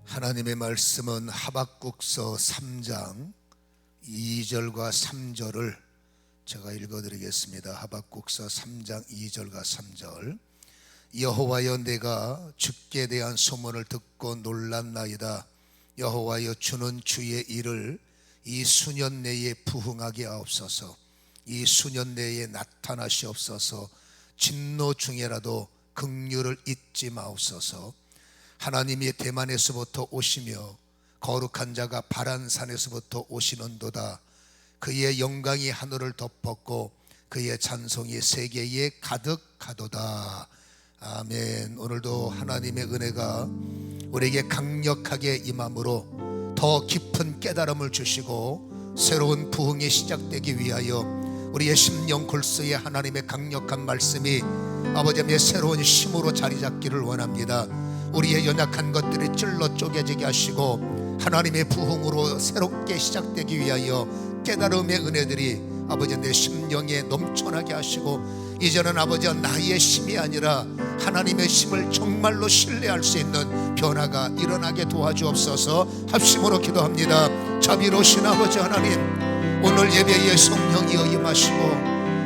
하나님의 말씀은 하박국서 3장 2절과 3절을 제가 읽어드리겠습니다. 하박국서 3장 2절과 3절. 여호와여, 내가 주께 대한 소문을 듣고 놀랐나이다. 여호와여, 주는 주의 일을 이 수년 내에 부흥하게 하옵소서. 이 수년 내에 나타나시옵소서. 진노 중에라도 긍휼을 잊지 마옵소서. 하나님이 대만에서부터 오시며 거룩한 자가 바란산에서부터 오시는도다. 그의 영광이 하늘을 덮었고 그의 찬송이 세계에 가득하도다. 아멘. 오늘도 하나님의 은혜가 우리에게 강력하게 임함으로 더 깊은 깨달음을 주시고 새로운 부흥이 시작되기 위하여 우리의 심령 골수에 하나님의 강력한 말씀이 아버지의 새로운 힘으로 자리 잡기를 원합니다. 우리의 연약한 것들이 찔러 쪼개지게 하시고 하나님의 부흥으로 새롭게 시작되기 위하여 깨달음의 은혜들이 아버지 내 심령에 넘쳐나게 하시고 이제는 아버지 나의 힘이 아니라 하나님의 힘을 정말로 신뢰할 수 있는 변화가 일어나게 도와주옵소서. 합심으로 기도합니다. 자비로우신 아버지 하나님, 오늘 예배에 성령이여 임하시고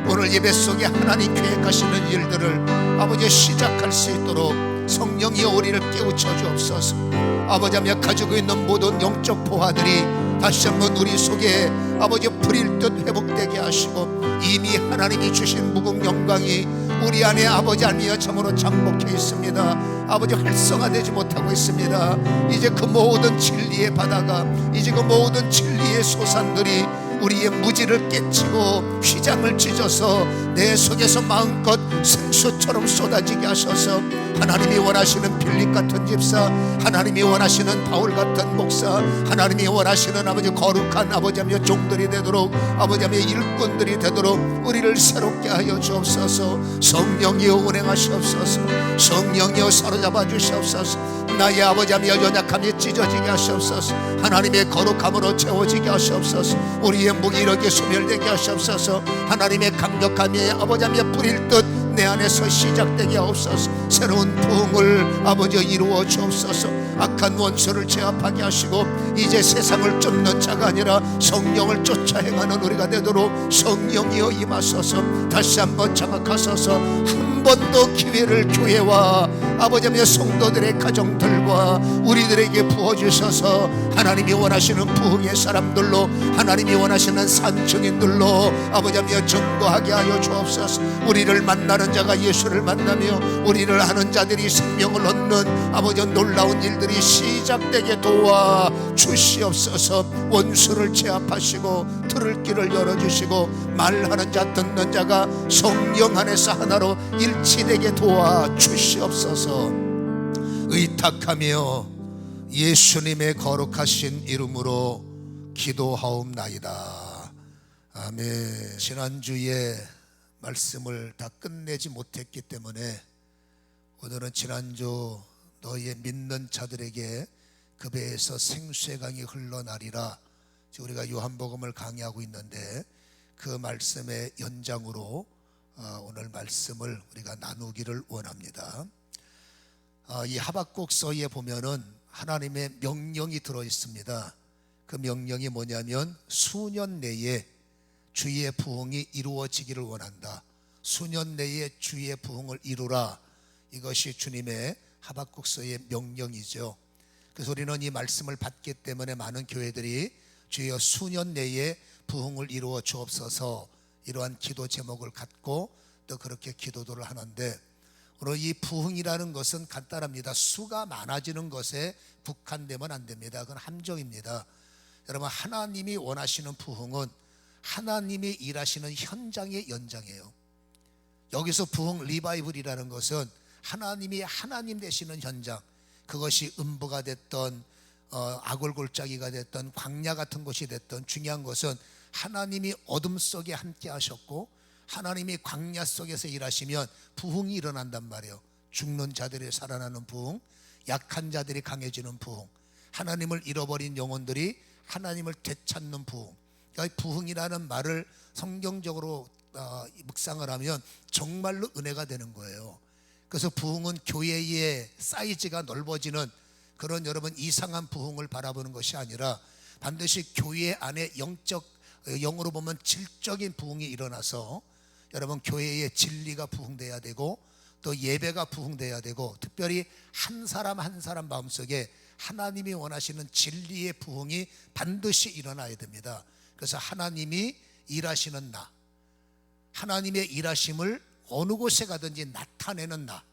오늘 예배 속에 하나님 계획하시는 일들을 아버지 시작할 수 있도록 성령이여 우리를 깨우쳐 주옵소서. 아버지며 가지고 있는 모든 영적 포화들이 다시 한번 우리 속에 아버지 불일 듯 회복되게 하시고 이미 하나님이 주신 무궁 영광이 우리 안에 아버지 알미여 참으로 잠복해 있습니다. 아버지 활성화되지 못하고 있습니다. 이제 그 모든 진리의 바다가 이제 그 모든 진리의 소산들이 우리의 무지를 깨치고 휘장을 찢어서 내 속에서 마음껏 생수처럼 쏟아지게 하셔서 하나님이 원하시는 빌립 같은 집사, 하나님이 원하시는 바울 같은 목사, 하나님이 원하시는 아버지 거룩한 아버지며 종들이 되도록 아버지며 일꾼들이 되도록 우리를 새롭게 하여 주옵소서. 성령이여 운행하시옵소서. 성령이여 사로잡아 주시옵소서. 나의 아버지며 연약함이 찢어지게 하시옵소서. 하나님의 거룩함으로 채워지게 하시옵소서. 우리의 무기력이 소멸되게 하시옵소서. 하나님의 강력함이 아버지며 뿌릴 듯 내 안에서 시작되게 하옵소서. 새로운 부흥을 아버지 이루어 주옵소서. 악한 원수를 제압하게 하시고 이제 세상을 쫓는 자가 아니라 성령을 쫓아 행하는 우리가 되도록 성령이여 임하소서. 다시 한번 장악하소서. 한 번 더 기회를 교회와 아버지며 성도들의 가정들과 우리들에게 부어주셔서 하나님이 원하시는 부흥의 사람들로 하나님이 원하시는 산증인들로 아버지며 증거하게 하여 주옵소서. 우리를 만나는 자가 예수를 만나며 우리를 아는 자들이 생명을 얻는 아버지 놀라운 일들이 시작되게 도와 주시옵소서. 원수를 제압하시고 들을 길을 열어주시고 말하는 자 듣는 자가 성령 안에서 하나로 일치되게 도와 주시옵소서. 의탁하며 예수님의 거룩하신 이름으로 기도하옵나이다. 아멘. 지난주에 말씀을 다 끝내지 못했기 때문에 오늘은 지난주 너희의 믿는 자들에게 그 배에서 생수의 강이 흘러나리라, 우리가 요한복음을 강의하고 있는데 그 말씀의 연장으로 오늘 말씀을 우리가 나누기를 원합니다. 이 하박국서에 보면은 하나님의 명령이 들어 있습니다. 그 명령이 뭐냐면 수년 내에 주의 부흥이 이루어지기를 원한다. 수년 내에 주의 부흥을 이루라. 이것이 주님의 하박국서의 명령이죠. 그래서 우리는 이 말씀을 받기 때문에 많은 교회들이 주여 수년 내에 부흥을 이루어 주옵소서 이러한 기도 제목을 갖고 또 그렇게 기도를 하는데, 오늘 이 부흥이라는 것은 간단합니다. 수가 많아지는 것에 국한되면 안 됩니다. 그건 함정입니다. 여러분, 하나님이 원하시는 부흥은 하나님이 일하시는 현장의 연장이에요. 여기서 부흥 리바이블이라는 것은 하나님이 하나님 되시는 현장, 그것이 음부가 됐던 아골골짜기가 됐던 광야 같은 곳이 됐던, 중요한 것은 하나님이 어둠 속에 함께 하셨고 하나님이 광야 속에서 일하시면 부흥이 일어난단 말이에요. 죽는 자들이 살아나는 부흥, 약한 자들이 강해지는 부흥, 하나님을 잃어버린 영혼들이 하나님을 되찾는 부흥. 그러니까 부흥이라는 말을 성경적으로 묵상을 하면 정말로 은혜가 되는 거예요. 그래서 부흥은 교회의 사이즈가 넓어지는 그런 여러분 이상한 부흥을 바라보는 것이 아니라 반드시 교회 안에 영으로 보면 질적인 부흥이 일어나서 여러분 교회의 진리가 부흥돼야 되고 또 예배가 부흥돼야 되고 특별히 한 사람 한 사람 마음속에 하나님이 원하시는 진리의 부흥이 반드시 일어나야 됩니다. 그래서 하나님이 일하시는 나, 하나님의 일하심을 어느 곳에 가든지 나타내는 나,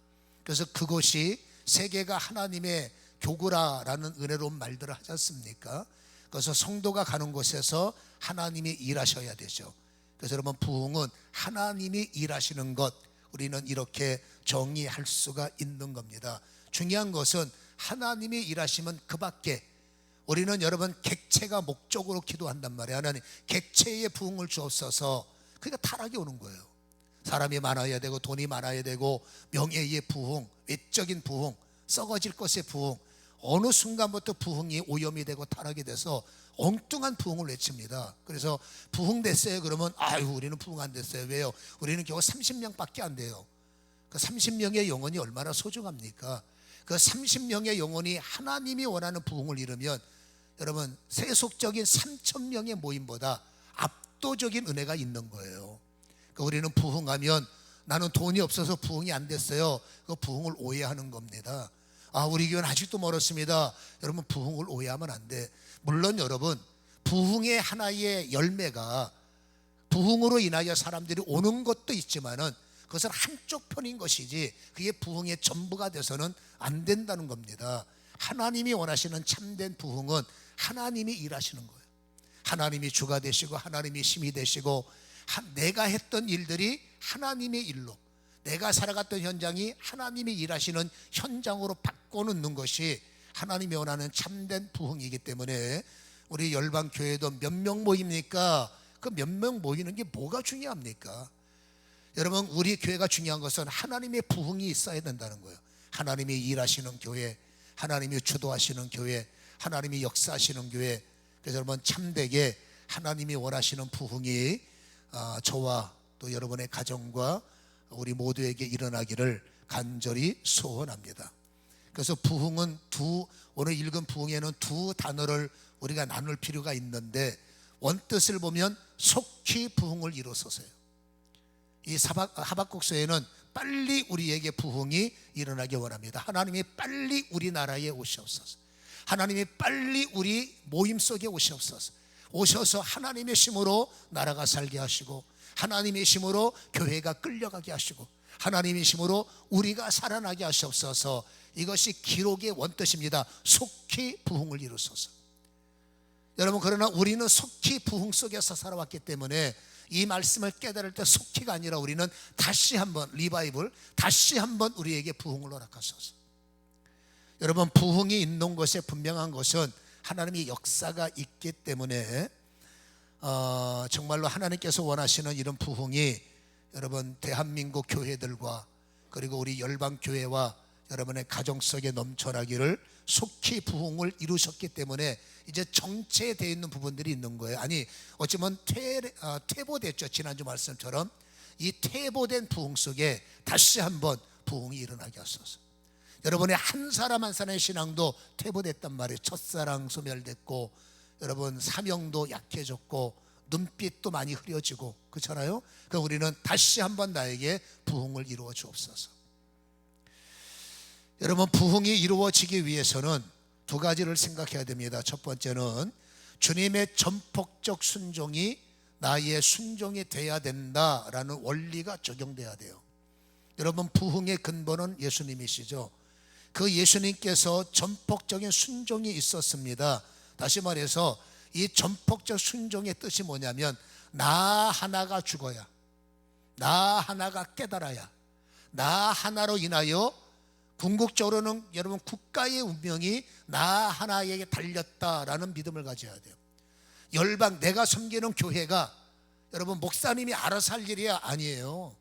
그래서 그것이 세계가 하나님의 교구라라는 은혜로운 말들을 하지 않습니까? 그래서 성도가 가는 곳에서 하나님이 일하셔야 되죠. 그래서 여러분 부흥은 하나님이 일하시는 것, 우리는 이렇게 정의할 수가 있는 겁니다. 중요한 것은 하나님이 일하시면 그 밖에 우리는 여러분 객체가 목적으로 기도한단 말이에요. 하나님 객체의 부흥을 주옵소서. 그러니까 타락이 오는 거예요. 사람이 많아야 되고 돈이 많아야 되고 명예의 부흥, 외적인 부흥, 썩어질 것의 부흥, 어느 순간부터 부흥이 오염이 되고 타락이 돼서 엉뚱한 부흥을 외칩니다. 그래서 부흥 됐어요 그러면 아유 우리는 부흥 안 됐어요. 왜요? 우리는 겨우 30명밖에 안 돼요. 그 30명의 영혼이 얼마나 소중합니까? 그 30명의 영혼이 하나님이 원하는 부흥을 이루면 여러분 세속적인 3,000명의 모임보다 압도적인 은혜가 있는 거예요. 그러니까 우리는 부흥하면 나는 돈이 없어서 부흥이 안 됐어요. 그 부흥을 오해하는 겁니다. 아 우리 교회는 아직도 멀었습니다. 여러분 부흥을 오해하면 안 돼. 물론 여러분 부흥의 하나의 열매가 부흥으로 인하여 사람들이 오는 것도 있지만은 그것은 한쪽 편인 것이지 그게 부흥의 전부가 돼서는 안 된다는 겁니다. 하나님이 원하시는 참된 부흥은 하나님이 일하시는 거예요. 하나님이 주가 되시고 하나님이 힘이 되시고 내가 했던 일들이 하나님의 일로, 내가 살아갔던 현장이 하나님이 일하시는 현장으로 바꿔놓는 것이 하나님이 원하는 참된 부흥이기 때문에 우리 열방교회도 몇 명 모입니까? 그 몇 명 모이는 게 뭐가 중요합니까? 여러분 우리 교회가 중요한 것은 하나님의 부흥이 있어야 된다는 거예요. 하나님이 일하시는 교회, 하나님이 주도하시는 교회, 하나님이 역사하시는 교회. 그래서 여러분 참되게 하나님이 원하시는 부흥이 저와 또 여러분의 가정과 우리 모두에게 일어나기를 간절히 소원합니다. 그래서 부흥은 오늘 읽은 부흥에는 두 단어를 우리가 나눌 필요가 있는데 원뜻을 보면 속히 부흥을 이루소서요. 이 하박국서에는 빨리 우리에게 부흥이 일어나기 원합니다. 하나님이 빨리 우리나라에 오시옵소서. 하나님이 빨리 우리 모임 속에 오시옵소서. 오셔서 하나님의 힘으로 나라가 살게 하시고 하나님의 힘으로 교회가 끌려가게 하시고 하나님의 힘으로 우리가 살아나게 하시옵소서. 이것이 기록의 원뜻입니다. 속히 부흥을 이루소서. 여러분 그러나 우리는 속히 부흥 속에서 살아왔기 때문에 이 말씀을 깨달을 때 속히가 아니라 우리는 다시 한번 리바이벌, 다시 한번 우리에게 부흥을 허락하소서. 여러분 부흥이 있는 것에 분명한 것은 하나님의 역사가 있기 때문에 정말로 하나님께서 원하시는 이런 부흥이 여러분 대한민국 교회들과 그리고 우리 열방교회와 여러분의 가정 속에 넘쳐나기를 속히 부흥을 이루셨기 때문에 이제 정체되어 있는 부분들이 있는 거예요. 아니 어찌보면 퇴보됐죠. 지난주 말씀처럼 이 퇴보된 부흥 속에 다시 한번 부흥이 일어나게 하소서. 여러분의 한 사람 한 사람의 신앙도 퇴보됐단 말이에요. 첫사랑 소멸됐고 여러분 사명도 약해졌고 눈빛도 많이 흐려지고 그렇잖아요. 그럼 우리는 다시 한번 나에게 부흥을 이루어 주옵소서. 여러분 부흥이 이루어지기 위해서는 두 가지를 생각해야 됩니다. 첫 번째는 주님의 전폭적 순종이 나의 순종이 돼야 된다라는 원리가 적용돼야 돼요. 여러분 부흥의 근본은 예수님이시죠. 그 예수님께서 전폭적인 순종이 있었습니다. 다시 말해서 이 전폭적 순종의 뜻이 뭐냐면 나 하나가 죽어야, 나 하나가 깨달아야, 나 하나로 인하여 궁극적으로는 여러분 국가의 운명이 나 하나에게 달렸다라는 믿음을 가져야 돼요. 열방 내가 섬기는 교회가 여러분 목사님이 알아서 할 일이 아니에요.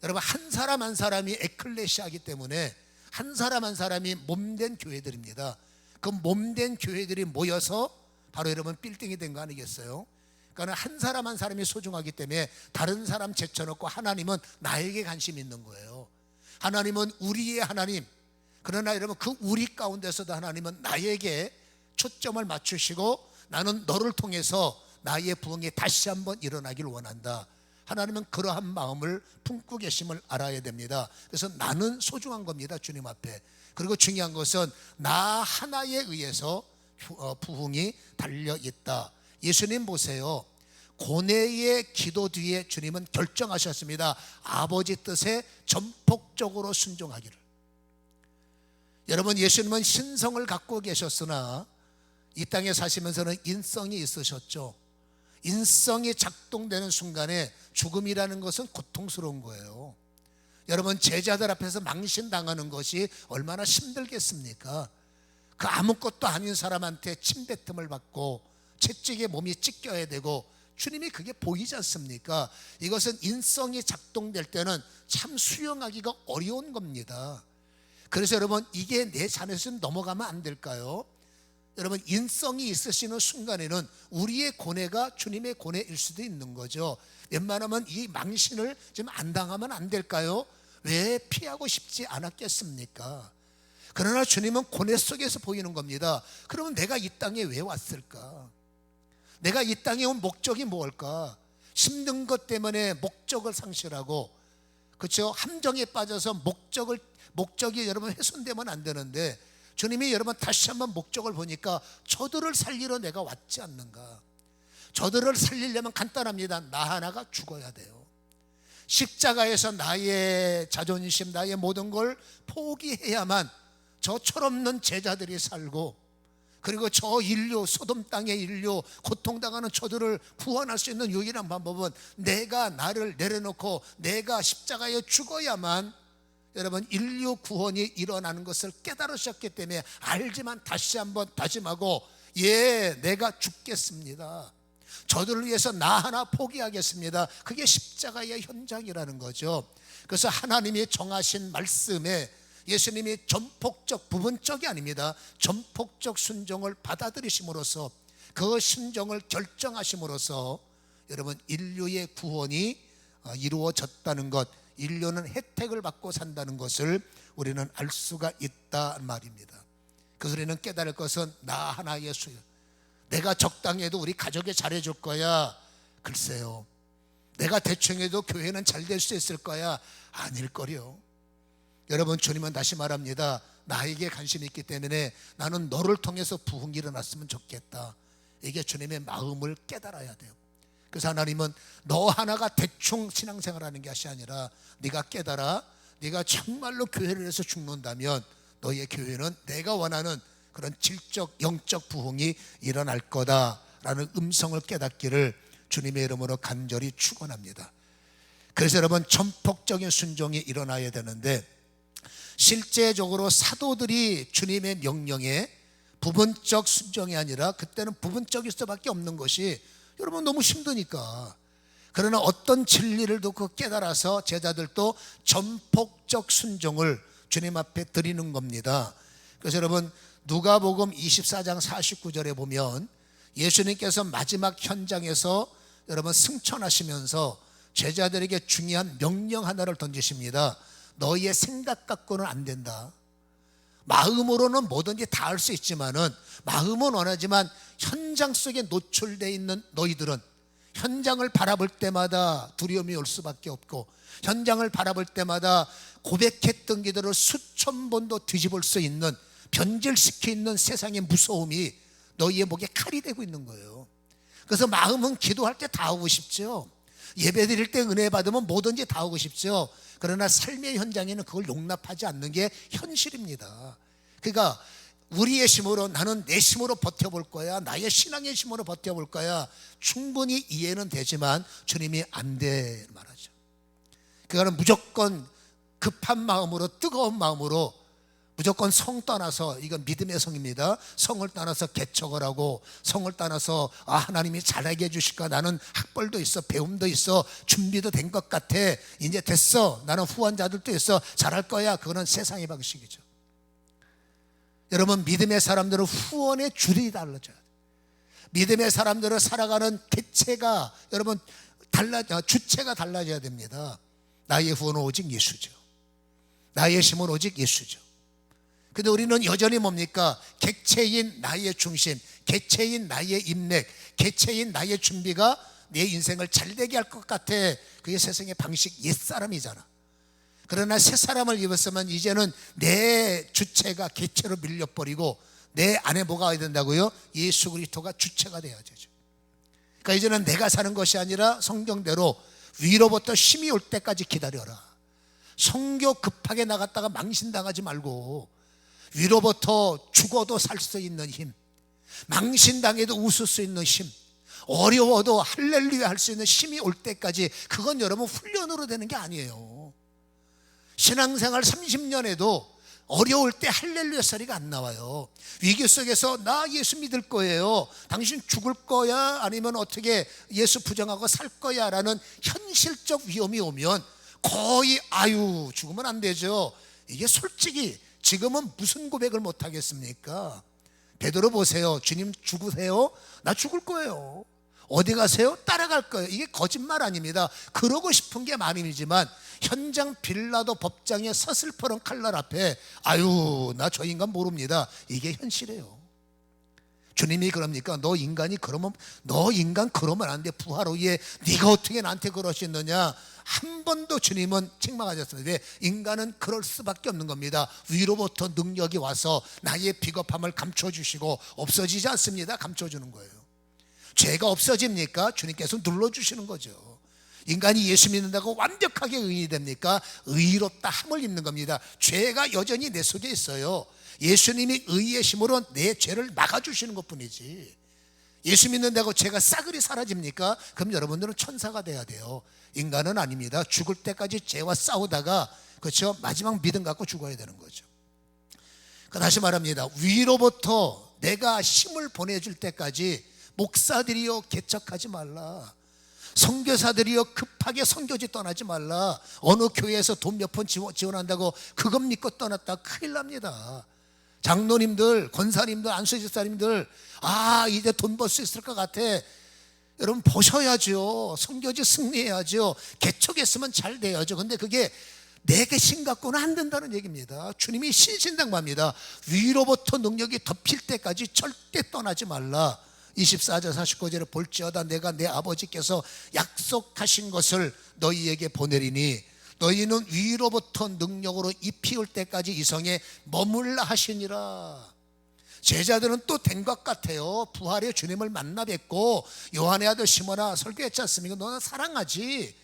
여러분 한 사람 한 사람이 에클레시아이기 때문에 한 사람 한 사람이 몸된 교회들입니다. 그 몸된 교회들이 모여서 바로 여러분 빌딩이 된 거 아니겠어요? 그러니까 한 사람 한 사람이 소중하기 때문에 다른 사람 제쳐놓고 하나님은 나에게 관심이 있는 거예요. 하나님은 우리의 하나님, 그러나 여러분, 그 우리 가운데서도 하나님은 나에게 초점을 맞추시고 나는 너를 통해서 나의 부흥이 다시 한번 일어나길 원한다. 하나님은 그러한 마음을 품고 계심을 알아야 됩니다. 그래서 나는 소중한 겁니다, 주님 앞에. 그리고 중요한 것은 나 하나에 의해서 부흥이 달려있다. 예수님 보세요. 고뇌의 기도 뒤에 주님은 결정하셨습니다. 아버지 뜻에 전폭적으로 순종하기를. 여러분, 예수님은 신성을 갖고 계셨으나 이 땅에 사시면서는 인성이 있으셨죠. 인성이 작동되는 순간에 죽음이라는 것은 고통스러운 거예요. 여러분, 제자들 앞에서 망신당하는 것이 얼마나 힘들겠습니까? 그 아무것도 아닌 사람한테 침뱉음을 받고 채찍에 몸이 찢겨야 되고, 주님이 그게 보이지 않습니까? 이것은 인성이 작동될 때는 참 수용하기가 어려운 겁니다. 그래서 여러분, 이게 내 자녀에서 넘어가면 안 될까요? 여러분, 인성이 있으시는 순간에는 우리의 고뇌가 주님의 고뇌일 수도 있는 거죠. 웬만하면 이 망신을 지금 안 당하면 안 될까요? 왜 피하고 싶지 않았겠습니까? 그러나 주님은 고뇌 속에서 보이는 겁니다. 그러면 내가 이 땅에 왜 왔을까? 내가 이 땅에 온 목적이 뭘까? 힘든 것 때문에 목적을 상실하고, 그렇죠? 함정에 빠져서 목적이 여러분 훼손되면 안 되는데, 주님이 여러분 다시 한번 목적을 보니까 저들을 살리러 내가 왔지 않는가? 저들을 살리려면 간단합니다. 나 하나가 죽어야 돼요. 십자가에서 나의 자존심, 나의 모든 걸 포기해야만 저 철없는 제자들이 살고, 그리고 저 인류, 소돔 땅의 인류, 고통당하는 저들을 구원할 수 있는 유일한 방법은 내가 나를 내려놓고 내가 십자가에 죽어야만 여러분 인류 구원이 일어나는 것을 깨달으셨기 때문에 알지만 다시 한번 다짐하고, 내가 죽겠습니다. 저들을 위해서 나 하나 포기하겠습니다. 그게 십자가의 현장이라는 거죠. 그래서 하나님이 정하신 말씀에 예수님이 전폭적, 부분적이 아닙니다. 전폭적 순종을 받아들이심으로써, 그 순종을 결정하심으로써 여러분 인류의 구원이 이루어졌다는 것, 인류는 혜택을 받고 산다는 것을 우리는 알 수가 있다는 말입니다. 그래서 우리는 깨달을 것은 나 하나의 수요. 내가 적당해도 우리 가족에 잘해줄 거야. 글쎄요. 내가 대충 해도 교회는 잘 될 수 있을 거야. 아닐거려. 여러분, 주님은 다시 말합니다. 나에게 관심이 있기 때문에 나는 너를 통해서 부흥이 일어났으면 좋겠다. 이게 주님의 마음을 깨달아야 돼요. 그래서 하나님은 너 하나가 대충 신앙생활하는 것이 아니라 네가 깨달아, 네가 정말로 교회를 위해서 죽는다면 너의 교회는 내가 원하는 그런 질적 영적 부흥이 일어날 거다라는 음성을 깨닫기를 주님의 이름으로 간절히 축원합니다. 그래서 여러분, 전폭적인 순종이 일어나야 되는데, 실제적으로 사도들이 주님의 명령에 부분적 순종이 아니라 그때는 부분적일 수밖에 없는 것이 여러분 너무 힘드니까. 그러나 어떤 진리를 듣고 깨달아서 제자들도 전폭적 순종을 주님 앞에 드리는 겁니다. 그래서 여러분, 누가복음 24장 49절에 보면 예수님께서 마지막 현장에서 여러분 승천하시면서 제자들에게 중요한 명령 하나를 던지십니다. 너희의 생각 갖고는 안 된다. 마음으로는 뭐든지 다 할 수 있지만은, 마음은 원하지만 현장 속에 노출되어 있는 너희들은 현장을 바라볼 때마다 두려움이 올 수밖에 없고, 현장을 바라볼 때마다 고백했던 기도를 수천 번도 뒤집을 수 있는, 변질시키는 세상의 무서움이 너희의 목에 칼이 되고 있는 거예요. 그래서 마음은 기도할 때 다 하고 싶죠. 예배 드릴 때 은혜 받으면 뭐든지 다 하고 싶죠. 그러나 삶의 현장에는 그걸 용납하지 않는 게 현실입니다. 그러니까 우리의 힘으로, 나는 내 힘으로 버텨볼 거야, 나의 신앙의 힘으로 버텨볼 거야, 충분히 이해는 되지만 주님이 안 돼 말하죠. 그거는 무조건 급한 마음으로, 뜨거운 마음으로 무조건 성 떠나서, 이건 믿음의 성입니다. 성을 떠나서 개척을 하고, 성을 떠나서 하나님이 잘하게 해주실까, 나는 학벌도 있어, 배움도 있어, 준비도 된 것 같아, 이제 됐어, 나는 후원자들도 있어, 잘할 거야. 그거는 세상의 방식이죠. 여러분, 믿음의 사람들은 후원의 줄이 달라져요. 믿음의 사람들은 살아가는 개체가, 여러분 주체가 달라져야 됩니다. 나의 후원은 오직 예수죠. 나의 힘은 오직 예수죠. 근데 우리는 여전히 뭡니까? 객체인 나의 중심, 객체인 나의 인맥, 객체인 나의 준비가 내 인생을 잘되게 할 것 같아. 그게 세상의 방식, 옛사람이잖아. 그러나 새 사람을 입었으면 이제는 내 주체가 객체로 밀려버리고 내 안에 뭐가 와야 된다고요? 예수 그리스도가 주체가 돼야 되죠. 그러니까 이제는 내가 사는 것이 아니라 성경대로 위로부터 힘이 올 때까지 기다려라. 성교 급하게 나갔다가 망신당하지 말고 위로부터 죽어도 살 수 있는 힘, 망신당해도 웃을 수 있는 힘, 어려워도 할렐루야 할 수 있는 힘이 올 때까지, 그건 여러분 훈련으로 되는 게 아니에요. 신앙생활 30년에도 어려울 때 할렐루야 소리가 안 나와요. 위기 속에서 나 예수 믿을 거예요, 당신 죽을 거야, 아니면 어떻게 예수 부정하고 살 거야 라는 현실적 위험이 오면 거의 아유 죽으면 안 되죠. 이게 솔직히 지금은 무슨 고백을 못 하겠습니까? 베드로 보세요. 주님 죽으세요? 나 죽을 거예요. 어디 가세요? 따라갈 거예요. 이게 거짓말 아닙니다. 그러고 싶은 게 마음이지만 현장 빌라도 법정에 서슬퍼런 칼날 앞에 아유 나 저 인간 모릅니다, 이게 현실이에요. 주님이 그럽니까? 너 인간 그러면 안 돼. 부활 후에 네가 어떻게 나한테 그럴 수 있느냐? 한 번도 주님은 책망하셨습니다. 왜? 인간은 그럴 수밖에 없는 겁니다. 위로부터 능력이 와서 나의 비겁함을 감춰주시고, 없어지지 않습니다. 감춰주는 거예요. 죄가 없어집니까? 주님께서 눌러주시는 거죠. 인간이 예수 믿는다고 완벽하게 의인이 됩니까? 의롭다 함을 입는 겁니다. 죄가 여전히 내 속에 있어요. 예수님이 의의 힘으로 내 죄를 막아주시는 것뿐이지, 예수 믿는다고 죄가 싸그리 사라집니까? 그럼 여러분들은 천사가 돼야 돼요. 인간은 아닙니다. 죽을 때까지 죄와 싸우다가, 그렇죠, 마지막 믿음 갖고 죽어야 되는 거죠. 다시 말합니다. 위로부터 내가 힘을 보내줄 때까지 목사들이여 개척하지 말라, 선교사들이여 급하게 선교지 떠나지 말라. 어느 교회에서 돈 몇 푼 지원한다고 그것 믿고 떠났다 큰일 납니다. 장로님들, 권사님들, 안수집사님들, 아 이제 돈 벌 수 있을 것 같아. 여러분 보셔야죠. 선교지 승리해야죠. 개척했으면 잘 돼야죠. 근데 그게 내 개신 갖고는 안 된다는 얘기입니다. 주님이 신신당부합니다. 위로부터 능력이 덮일 때까지 절대 떠나지 말라. 24절 49절에 볼지어다 내가 내 아버지께서 약속하신 것을 너희에게 보내리니 너희는 위로부터 능력으로 잎이 올 때까지 이 성에 머물라 하시니라. 제자들은 또 된 것 같아요. 부활의 주님을 만나 뵙고 요한의 아들 시몬아 설교했지 않습니까? 너는 사랑하지.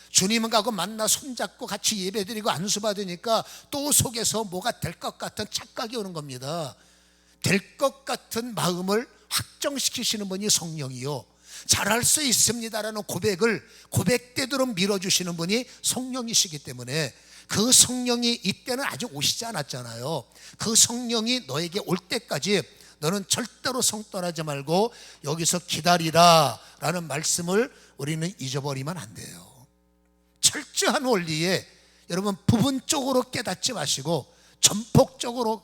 주님은 가고 만나 손잡고 같이 예배드리고 안수받으니까 또 속에서 뭐가 될 것 같은 착각이 오는 겁니다. 될 것 같은 마음을 확정시키시는 분이 성령이요, 잘할 수 있습니다라는 고백을 고백되도록 밀어주시는 분이 성령이시기 때문에, 그 성령이 이때는 아직 오시지 않았잖아요. 그 성령이 너에게 올 때까지 너는 절대로 성 떠나지 말고 여기서 기다리라 라는 말씀을 우리는 잊어버리면 안 돼요. 철저한 원리에 여러분 부분적으로 깨닫지 마시고 전폭적으로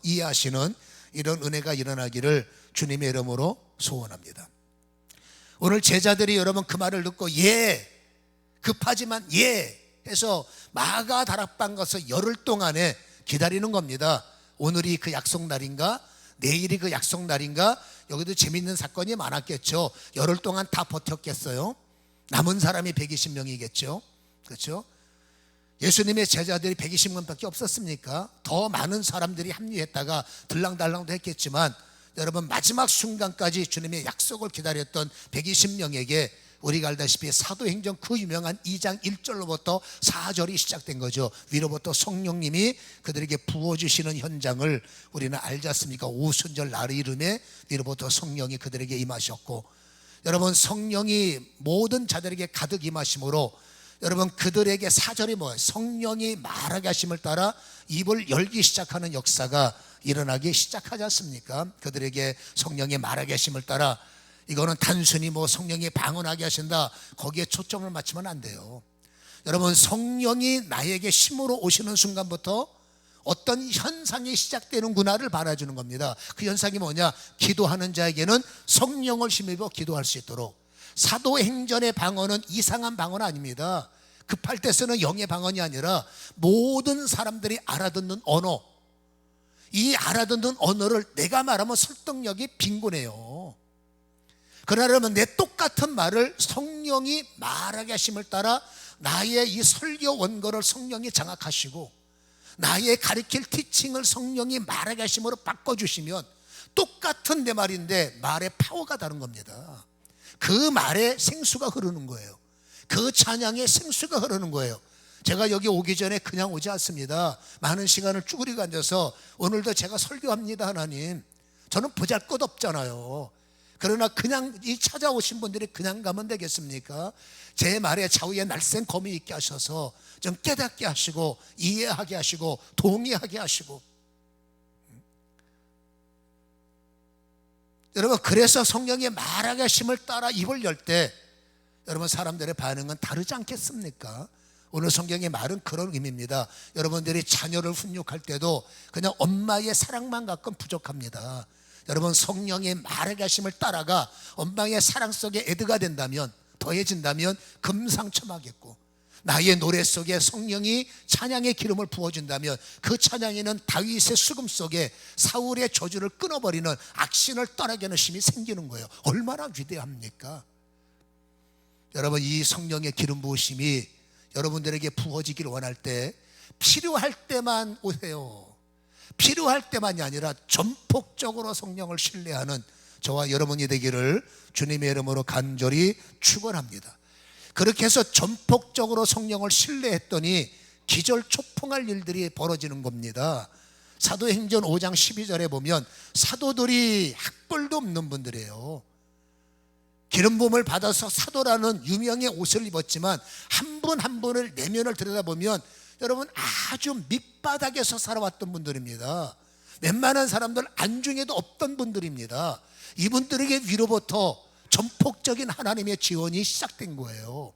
이해하시는 이런 은혜가 일어나기를 주님의 이름으로 소원합니다. 오늘 제자들이 여러분 그 말을 듣고 예, 급하지만 예 해서 마가 다락방 가서 열흘 동안에 기다리는 겁니다. 오늘이 그 약속날인가, 내일이 그 약속날인가. 여기도 재밌는 사건이 많았겠죠. 열흘 동안 다 버텼겠어요? 남은 사람이 120명이겠죠. 그렇죠? 예수님의 제자들이 120명밖에 없었습니까? 더 많은 사람들이 합류했다가 들랑달랑도 했겠지만, 여러분 마지막 순간까지 주님의 약속을 기다렸던 120명에게 우리가 알다시피 사도행전 그 유명한 2장 1절로부터 4절이 시작된 거죠. 위로부터 성령님이 그들에게 부어주시는 현장을 우리는 알지 않습니까? 오순절 날 이름에 위로부터 성령이 그들에게 임하셨고, 여러분 성령이 모든 자들에게 가득 임하심으로 여러분 그들에게 4절이 뭐예요? 성령이 말하게 하심을 따라 입을 열기 시작하는 역사가 일어나기 시작하지 않습니까? 그들에게 성령이 말하게 하심을 따라, 이거는 단순히 뭐 성령이 방언하게 하신다, 거기에 초점을 맞추면 안 돼요. 여러분 성령이 나에게 힘으로 오시는 순간부터 어떤 현상이 시작되는구나를 바라주는 겁니다. 그 현상이 뭐냐? 기도하는 자에게는 성령을 힘입어 기도할 수 있도록. 사도행전의 방언은 이상한 방언 아닙니다. 급할 때 쓰는 영의 방언이 아니라 모든 사람들이 알아듣는 언어, 이 알아듣는 언어를 내가 말하면 설득력이 빈곤해요. 그러려면 내 똑같은 말을 성령이 말하게 하심을 따라 나의 이 설교 원고를 성령이 장악하시고 나의 가르칠 티칭을 성령이 말하게 하심으로 바꿔주시면 똑같은 내 말인데 말의 파워가 다른 겁니다. 그 말에 생수가 흐르는 거예요. 그 찬양에 생수가 흐르는 거예요. 제가 여기 오기 전에 그냥 오지 않습니다. 많은 시간을 쭈그리고 앉아서 오늘도 제가 설교합니다. 하나님, 저는 보잘것없잖아요. 그러나 그냥 이 찾아오신 분들이 그냥 가면 되겠습니까? 제 말에 좌우에 날쌘 검이 있게 하셔서 좀 깨닫게 하시고 이해하게 하시고 동의하게 하시고. 여러분, 그래서 성령의 말하게 하심을 따라 입을 열 때 여러분 사람들의 반응은 다르지 않겠습니까? 오늘 성경의 말은 그런 의미입니다. 여러분들이 자녀를 훈육할 때도 그냥 엄마의 사랑만 갖고는 부족합니다. 여러분, 성령의 말하게 하심을 따라가 엄마의 사랑 속에 애드가 된다면, 더해진다면 금상첨화겠고, 나의 노래 속에 성령이 찬양의 기름을 부어준다면 그 찬양에는 다윗의 수금 속에 사울의 저주를 끊어버리는 악신을 떠나게 하는 힘이 생기는 거예요. 얼마나 위대합니까? 여러분, 이 성령의 기름 부으심이 여러분들에게 부어지기를 원할 때 필요할 때만 오세요. 필요할 때만이 아니라 전폭적으로 성령을 신뢰하는 저와 여러분이 되기를 주님의 이름으로 간절히 축원합니다. 그렇게 해서 전폭적으로 성령을 신뢰했더니 기절초풍할 일들이 벌어지는 겁니다. 사도행전 5장 12절에 보면 사도들이 학벌도 없는 분들이에요. 기름 부음을 받아서 사도라는 유명의 옷을 입었지만 한 분 한 분을 내면을 들여다보면 여러분 아주 밑바닥에서 살아왔던 분들입니다. 웬만한 사람들 안중에도 없던 분들입니다. 이분들에게 위로부터 전폭적인 하나님의 지원이 시작된 거예요.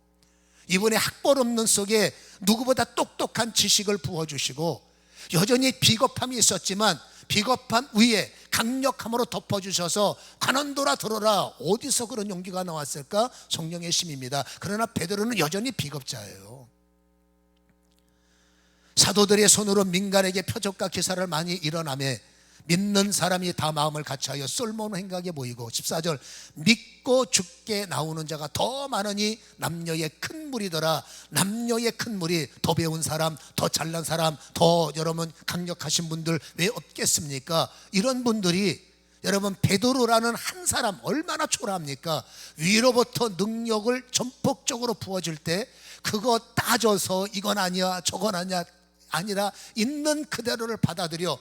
이분의 학벌 없는 속에 누구보다 똑똑한 지식을 부어주시고 여전히 비겁함이 있었지만 비겁함 위에 강력함으로 덮어주셔서 가난도라 들어라. 어디서 그런 용기가 나왔을까? 성령의 힘입니다. 그러나 베드로는 여전히 비겁자예요. 사도들의 손으로 민간에게 표적과 기사를 많이 일어나매 믿는 사람이 다 마음을 같이하여 쏠모는 행각에 모이고 14절 믿고 죽게 나오는 자가 더 많으니 남녀의 큰 무리더라. 남녀의 큰 무리, 더 배운 사람, 더 잘난 사람, 더 여러분 강력하신 분들 왜 없겠습니까? 이런 분들이 여러분 베드로라는 한 사람 얼마나 초라합니까? 위로부터 능력을 전폭적으로 부어줄 때 그거 따져서 이건 아니야 저건 아니야 아니라 있는 그대로를 받아들여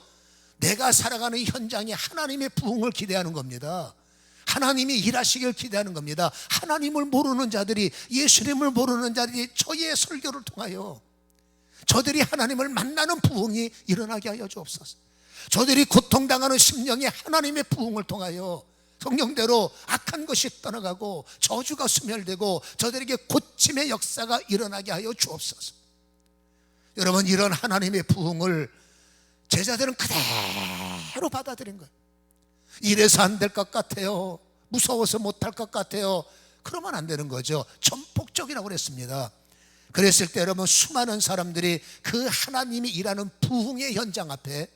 내가 살아가는 현장에 하나님의 부흥을 기대하는 겁니다. 하나님이 일하시길 기대하는 겁니다. 하나님을 모르는 자들이, 예수님을 모르는 자들이 저의 설교를 통하여 저들이 하나님을 만나는 부흥이 일어나게 하여 주옵소서. 저들이 고통당하는 심령에 하나님의 부흥을 통하여 성령대로 악한 것이 떠나가고 저주가 소멸되고 저들에게 고침의 역사가 일어나게 하여 주옵소서. 여러분, 이런 하나님의 부흥을 제자들은 그대로 받아들인 거예요. 이래서 안 될 것 같아요. 무서워서 못할 것 같아요. 그러면 안 되는 거죠. 전폭적이라고 그랬습니다. 그랬을 때 여러분 수많은 사람들이 그 하나님이 일하는 부흥의 현장 앞에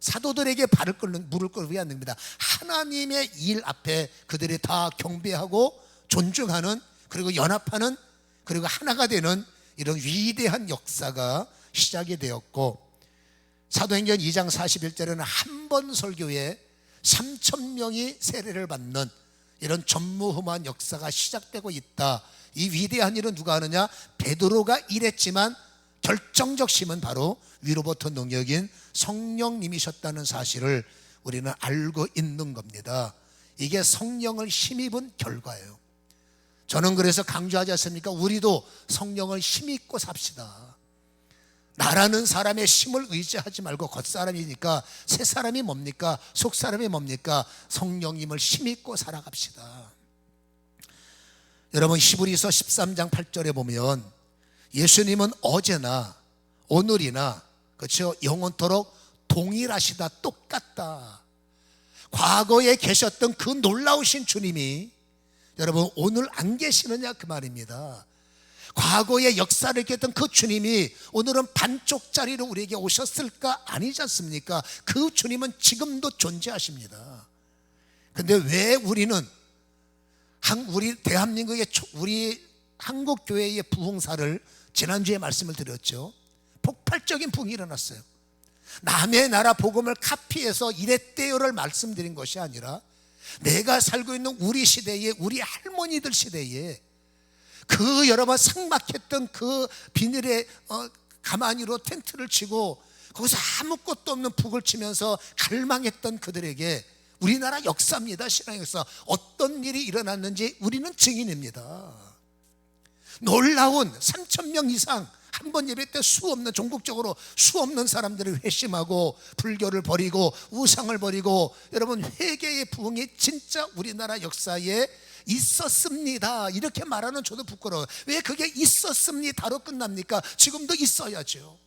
사도들에게 발을 끓는 물을 끓게 하는 겁니다. 하나님의 일 앞에 그들이 다 경배하고 존중하는, 그리고 연합하는, 그리고 하나가 되는 이런 위대한 역사가 시작이 되었고, 사도행전 2장 41절에는 한 번 설교에 3,000명이 세례를 받는 이런 전무후무한 역사가 시작되고 있다. 이 위대한 일은 누가 하느냐? 베드로가 일했지만 결정적 힘은 바로 위로부터 능력인 성령님이셨다는 사실을 우리는 알고 있는 겁니다. 이게 성령을 힘입은 결과예요. 저는 그래서 강조하지 않습니까? 우리도 성령을 힘입고 삽시다. 나라는 사람의 힘을 의지하지 말고 겉사람이니까 새 사람이 뭡니까? 속 사람이 뭡니까? 성령님을 힘입고 살아갑시다. 여러분, 히브리서 13장 8절에 보면 예수님은 어제나 오늘이나 그렇죠? 영원토록 동일하시다, 똑같다. 과거에 계셨던 그 놀라우신 주님이 여러분 오늘 안 계시느냐 그 말입니다. 과거의 역사를 했던 그 주님이 오늘은 반쪽짜리로 우리에게 오셨을까? 아니지 않습니까? 그 주님은 지금도 존재하십니다. 근데 왜 우리는 우리 대한민국의 우리 한국교회의 부흥사를 지난주에 말씀을 드렸죠. 폭발적인 부흥이 일어났어요. 남의 나라 복음을 카피해서 이랬대요를 말씀드린 것이 아니라 내가 살고 있는 우리 시대에, 우리 할머니들 시대에 그 여러분 삭막했던 그 비닐에 가만히로 텐트를 치고 거기서 아무것도 없는 북을 치면서 갈망했던 그들에게 우리나라 역사입니다. 신앙 역사. 어떤 일이 일어났는지 우리는 증인입니다. 놀라운 3,000명 이상 한 번 예배 때 전국적으로 수 없는 사람들이 회심하고 불교를 버리고 우상을 버리고 여러분 회개의 부흥이 진짜 우리나라 역사에 있었습니다. 이렇게 말하는 저도 부끄러워요. 왜 그게 있었습니다로 끝납니까? 지금도 있어야죠.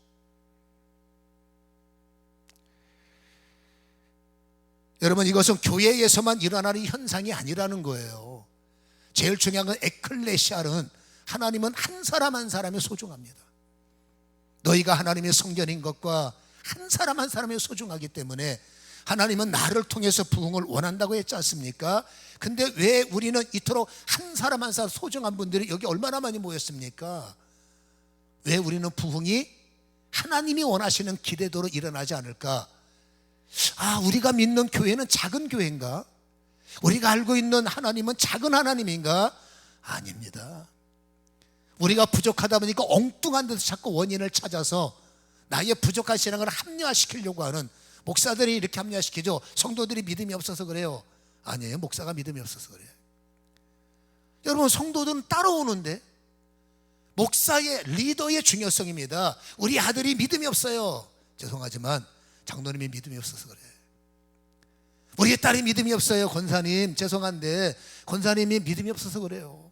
여러분, 이것은 교회에서만 일어나는 현상이 아니라는 거예요. 제일 중요한 건 에클레시아는 하나님은 한 사람 한 사람이 소중합니다. 너희가 하나님의 성전인 것과 한 사람 한 사람이 소중하기 때문에 하나님은 나를 통해서 부흥을 원한다고 했지 않습니까? 근데 왜 우리는 이토록 한 사람 한 사람 소중한 분들이 여기 얼마나 많이 모였습니까? 왜 우리는 부흥이 하나님이 원하시는 기대도로 일어나지 않을까? 우리가 믿는 교회는 작은 교회인가? 우리가 알고 있는 하나님은 작은 하나님인가? 아닙니다. 우리가 부족하다 보니까 엉뚱한 데서 자꾸 원인을 찾아서 나의 부족한 신앙을 합리화시키려고 하는 목사들이 이렇게 합리화시키죠. 성도들이 믿음이 없어서 그래요. 아니에요. 목사가 믿음이 없어서 그래요. 여러분, 성도들은 따라오는데 목사의 리더의 중요성입니다. 우리 아들이 믿음이 없어요. 죄송하지만 장로님이 믿음이 없어서 그래요. 우리 딸이 믿음이 없어요. 권사님 죄송한데 권사님이 믿음이 없어서 그래요.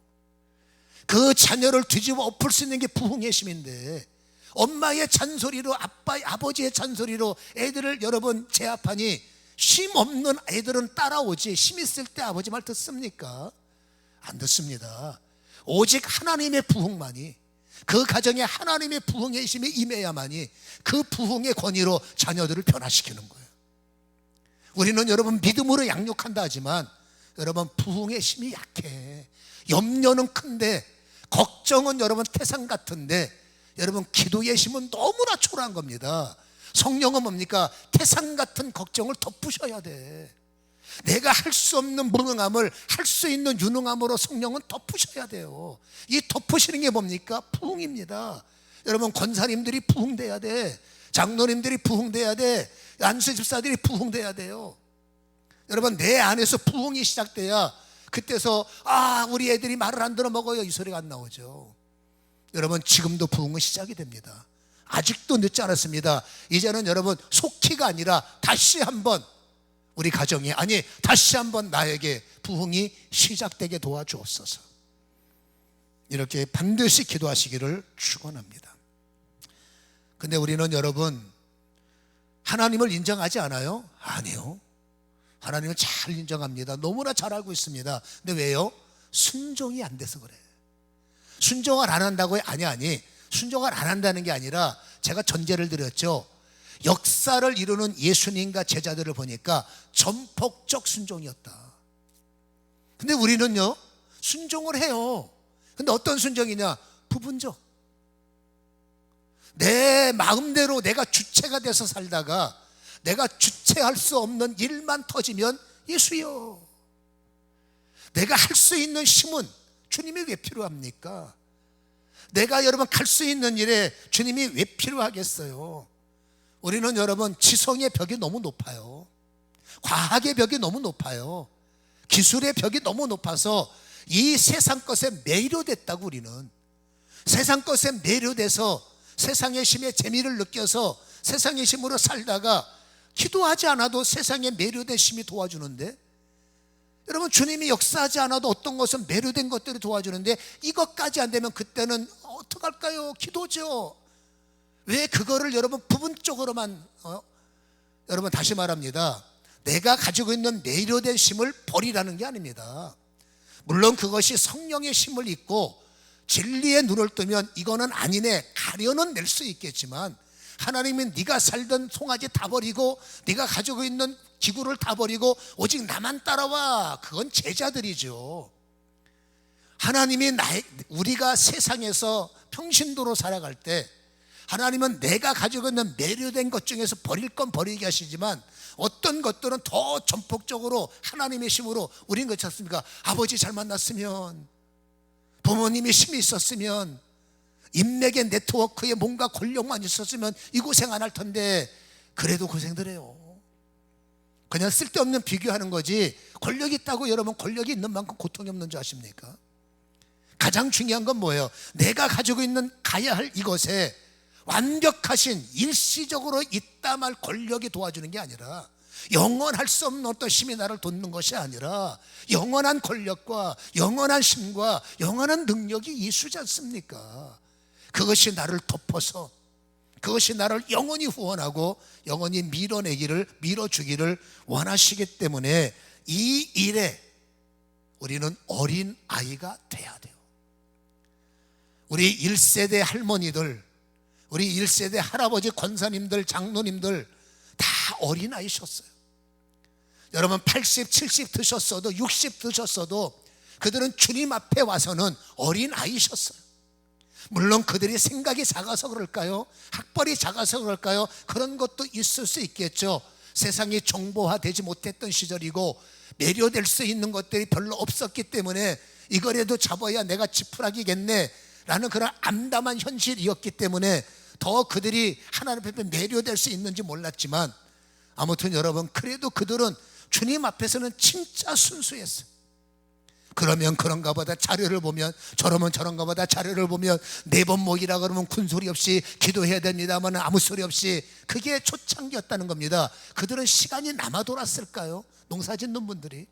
그 자녀를 뒤집어 엎을 수 있는 게 부흥의 힘인데 엄마의 잔소리로 아버지의 잔소리로 애들을 여러분 제압하니 심 없는 애들은 따라오지 힘 있을 때 아버지 말 듣습니까? 안 듣습니다. 오직 하나님의 부흥만이, 그 가정에 하나님의 부흥의 힘이 임해야만이 그 부흥의 권위로 자녀들을 변화시키는 거예요. 우리는 여러분 믿음으로 양육한다 하지만 여러분 부흥의 힘이 약해. 염려는 큰데 걱정은 여러분 태산 같은데 여러분 기도의 힘은 너무나 초라한 겁니다. 성령은 뭡니까? 태산 같은 걱정을 덮으셔야 돼. 내가 할 수 없는 무능함을 할 수 있는 유능함으로 성령은 덮으셔야 돼요. 이 덮으시는 게 뭡니까? 부흥입니다. 여러분 권사님들이 부흥돼야 돼. 장로님들이 부흥돼야 돼. 안수 집사들이 부흥돼야 돼요. 여러분 내 안에서 부흥이 시작돼야 그때서 우리 애들이 말을 안 들어 먹어요 이 소리가 안 나오죠. 여러분 지금도 부흥은 시작이 됩니다. 아직도 늦지 않았습니다. 이제는 여러분 속기가 아니라 다시 한번 우리 가정이 다시 한번 나에게 부흥이 시작되게 도와주옵소서. 이렇게 반드시 기도하시기를 축원합니다. 근데 우리는 여러분 하나님을 인정하지 않아요? 아니요. 하나님을 잘 인정합니다. 너무나 잘 알고 있습니다. 근데 왜요? 순종이 안 돼서 그래요. 순종을 안 한다고요? 아니 순종을 안 한다는 게 아니라 제가 전제를 드렸죠. 역사를 이루는 예수님과 제자들을 보니까 전폭적 순종이었다. 근데 우리는요 순종을 해요. 근데 어떤 순종이냐? 부분적. 내 마음대로 내가 주체가 돼서 살다가 내가 주체할 수 없는 일만 터지면 예수여, 내가 할 수 있는 힘은 주님이 왜 필요합니까? 내가 여러분 갈 수 있는 일에 주님이 왜 필요하겠어요? 우리는 여러분 지성의 벽이 너무 높아요. 과학의 벽이 너무 높아요. 기술의 벽이 너무 높아서 이 세상 것에 매료됐다고. 우리는 세상 것에 매료돼서 세상의 힘의 재미를 느껴서 세상의 힘으로 살다가 기도하지 않아도 세상에 매료된 힘이 도와주는데, 여러분 주님이 역사하지 않아도 어떤 것은 매료된 것들이 도와주는데 이것까지 안 되면 그때는 어떡할까요? 기도죠. 왜 그거를 여러분 부분적으로만 여러분 다시 말합니다. 내가 가지고 있는 매료된 힘을 버리라는 게 아닙니다. 물론 그것이 성령의 힘을 입고 진리에 눈을 뜨면 이거는 아니네 가려는 낼 수 있겠지만, 하나님은 네가 살던 송아지 다 버리고 네가 가지고 있는 기구를 다 버리고 오직 나만 따라와, 그건 제자들이죠. 하나님이 우리가 세상에서 평신도로 살아갈 때 하나님은 내가 가지고 있는 매료된 것 중에서 버릴 건 버리게 하시지만, 어떤 것들은 더 전폭적으로 하나님의 힘으로, 우린 그렇지 않습니까? 아버지 잘 만났으면, 부모님이 힘이 있었으면, 인맥의 네트워크에 뭔가 권력만 있었으면 이 고생 안 할 텐데, 그래도 고생들 해요. 그냥 쓸데없는 비교하는 거지, 권력이 있다고 여러분 권력이 있는 만큼 고통이 없는 줄 아십니까? 가장 중요한 건 뭐예요? 내가 가지고 있는 가야 할 이것에 완벽하신 일시적으로 있다 말 권력이 도와주는 게 아니라, 영원할 수 없는 어떤 힘이 나를 돕는 것이 아니라 영원한 권력과 영원한 힘과 영원한 능력이 예수지 않습니까? 그것이 나를 덮어서, 그것이 나를 영원히 후원하고 영원히 밀어주기를 원하시기 때문에 이 일에 우리는 어린 아이가 돼야 돼요. 우리 1세대 할머니들, 우리 1세대 할아버지 권사님들, 장로님들 다 어린아이셨어요. 여러분 80, 70 드셨어도 60 드셨어도 그들은 주님 앞에 와서는 어린아이셨어요. 물론 그들이 생각이 작아서 그럴까요? 학벌이 작아서 그럴까요? 그런 것도 있을 수 있겠죠. 세상이 정보화되지 못했던 시절이고 매료될 수 있는 것들이 별로 없었기 때문에 이거라도 잡아야 내가 지푸라기겠네 라는 그런 암담한 현실이었기 때문에 더 그들이 하나님 앞에 매료될 수 있는지 몰랐지만, 아무튼 여러분 그래도 그들은 주님 앞에서는 진짜 순수했어요. 그러면 그런가 보다 자료를 보면, 저러면 저런가 보다 자료를 보면, 4번 모이라 그러면 군소리 없이 기도해야 됩니다만 아무 소리 없이, 그게 초창기였다는 겁니다. 그들은 시간이 남아 돌았을까요? 농사 짓는 분들이,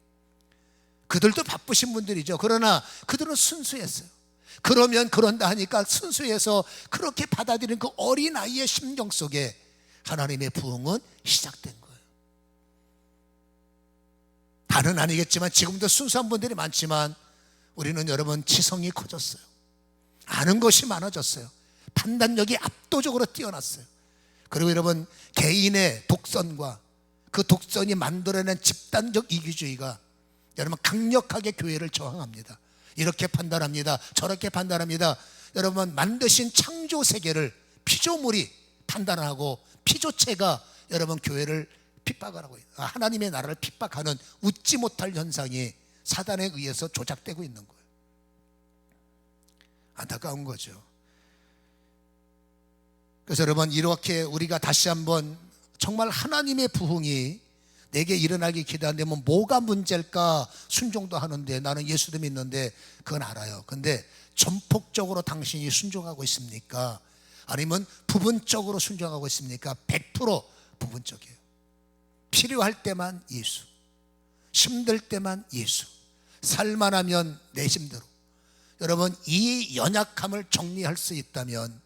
그들도 바쁘신 분들이죠. 그러나 그들은 순수했어요. 그러면 그런다 하니까 순수해서 그렇게 받아들인 그 어린아이의 심정 속에 하나님의 부흥은 시작된 거예요. 다는 아니겠지만 지금도 순수한 분들이 많지만 우리는 여러분 지성이 커졌어요. 아는 것이 많아졌어요. 판단력이 압도적으로 뛰어났어요. 그리고 여러분 개인의 독선과 그 독선이 만들어낸 집단적 이기주의가 여러분 강력하게 교회를 저항합니다. 이렇게 판단합니다. 저렇게 판단합니다. 여러분 만드신 창조 세계를 피조물이 판단하고 피조체가 여러분 교회를 핍박을 하고 있는, 하나님의 나라를 핍박하는 웃지 못할 현상이 사단에 의해서 조작되고 있는 거예요. 안타까운 거죠. 그래서 여러분 이렇게 우리가 다시 한번 정말 하나님의 부흥이 내게 일어나기 기대한다면 뭐가 문제일까? 순종도 하는데, 나는 예수도 믿는데, 그건 알아요. 근데 전폭적으로 당신이 순종하고 있습니까? 아니면 부분적으로 순종하고 있습니까? 100% 부분적이에요. 필요할 때만 예수, 힘들 때만 예수, 살만하면 내 힘대로. 여러분 이 연약함을 정리할 수 있다면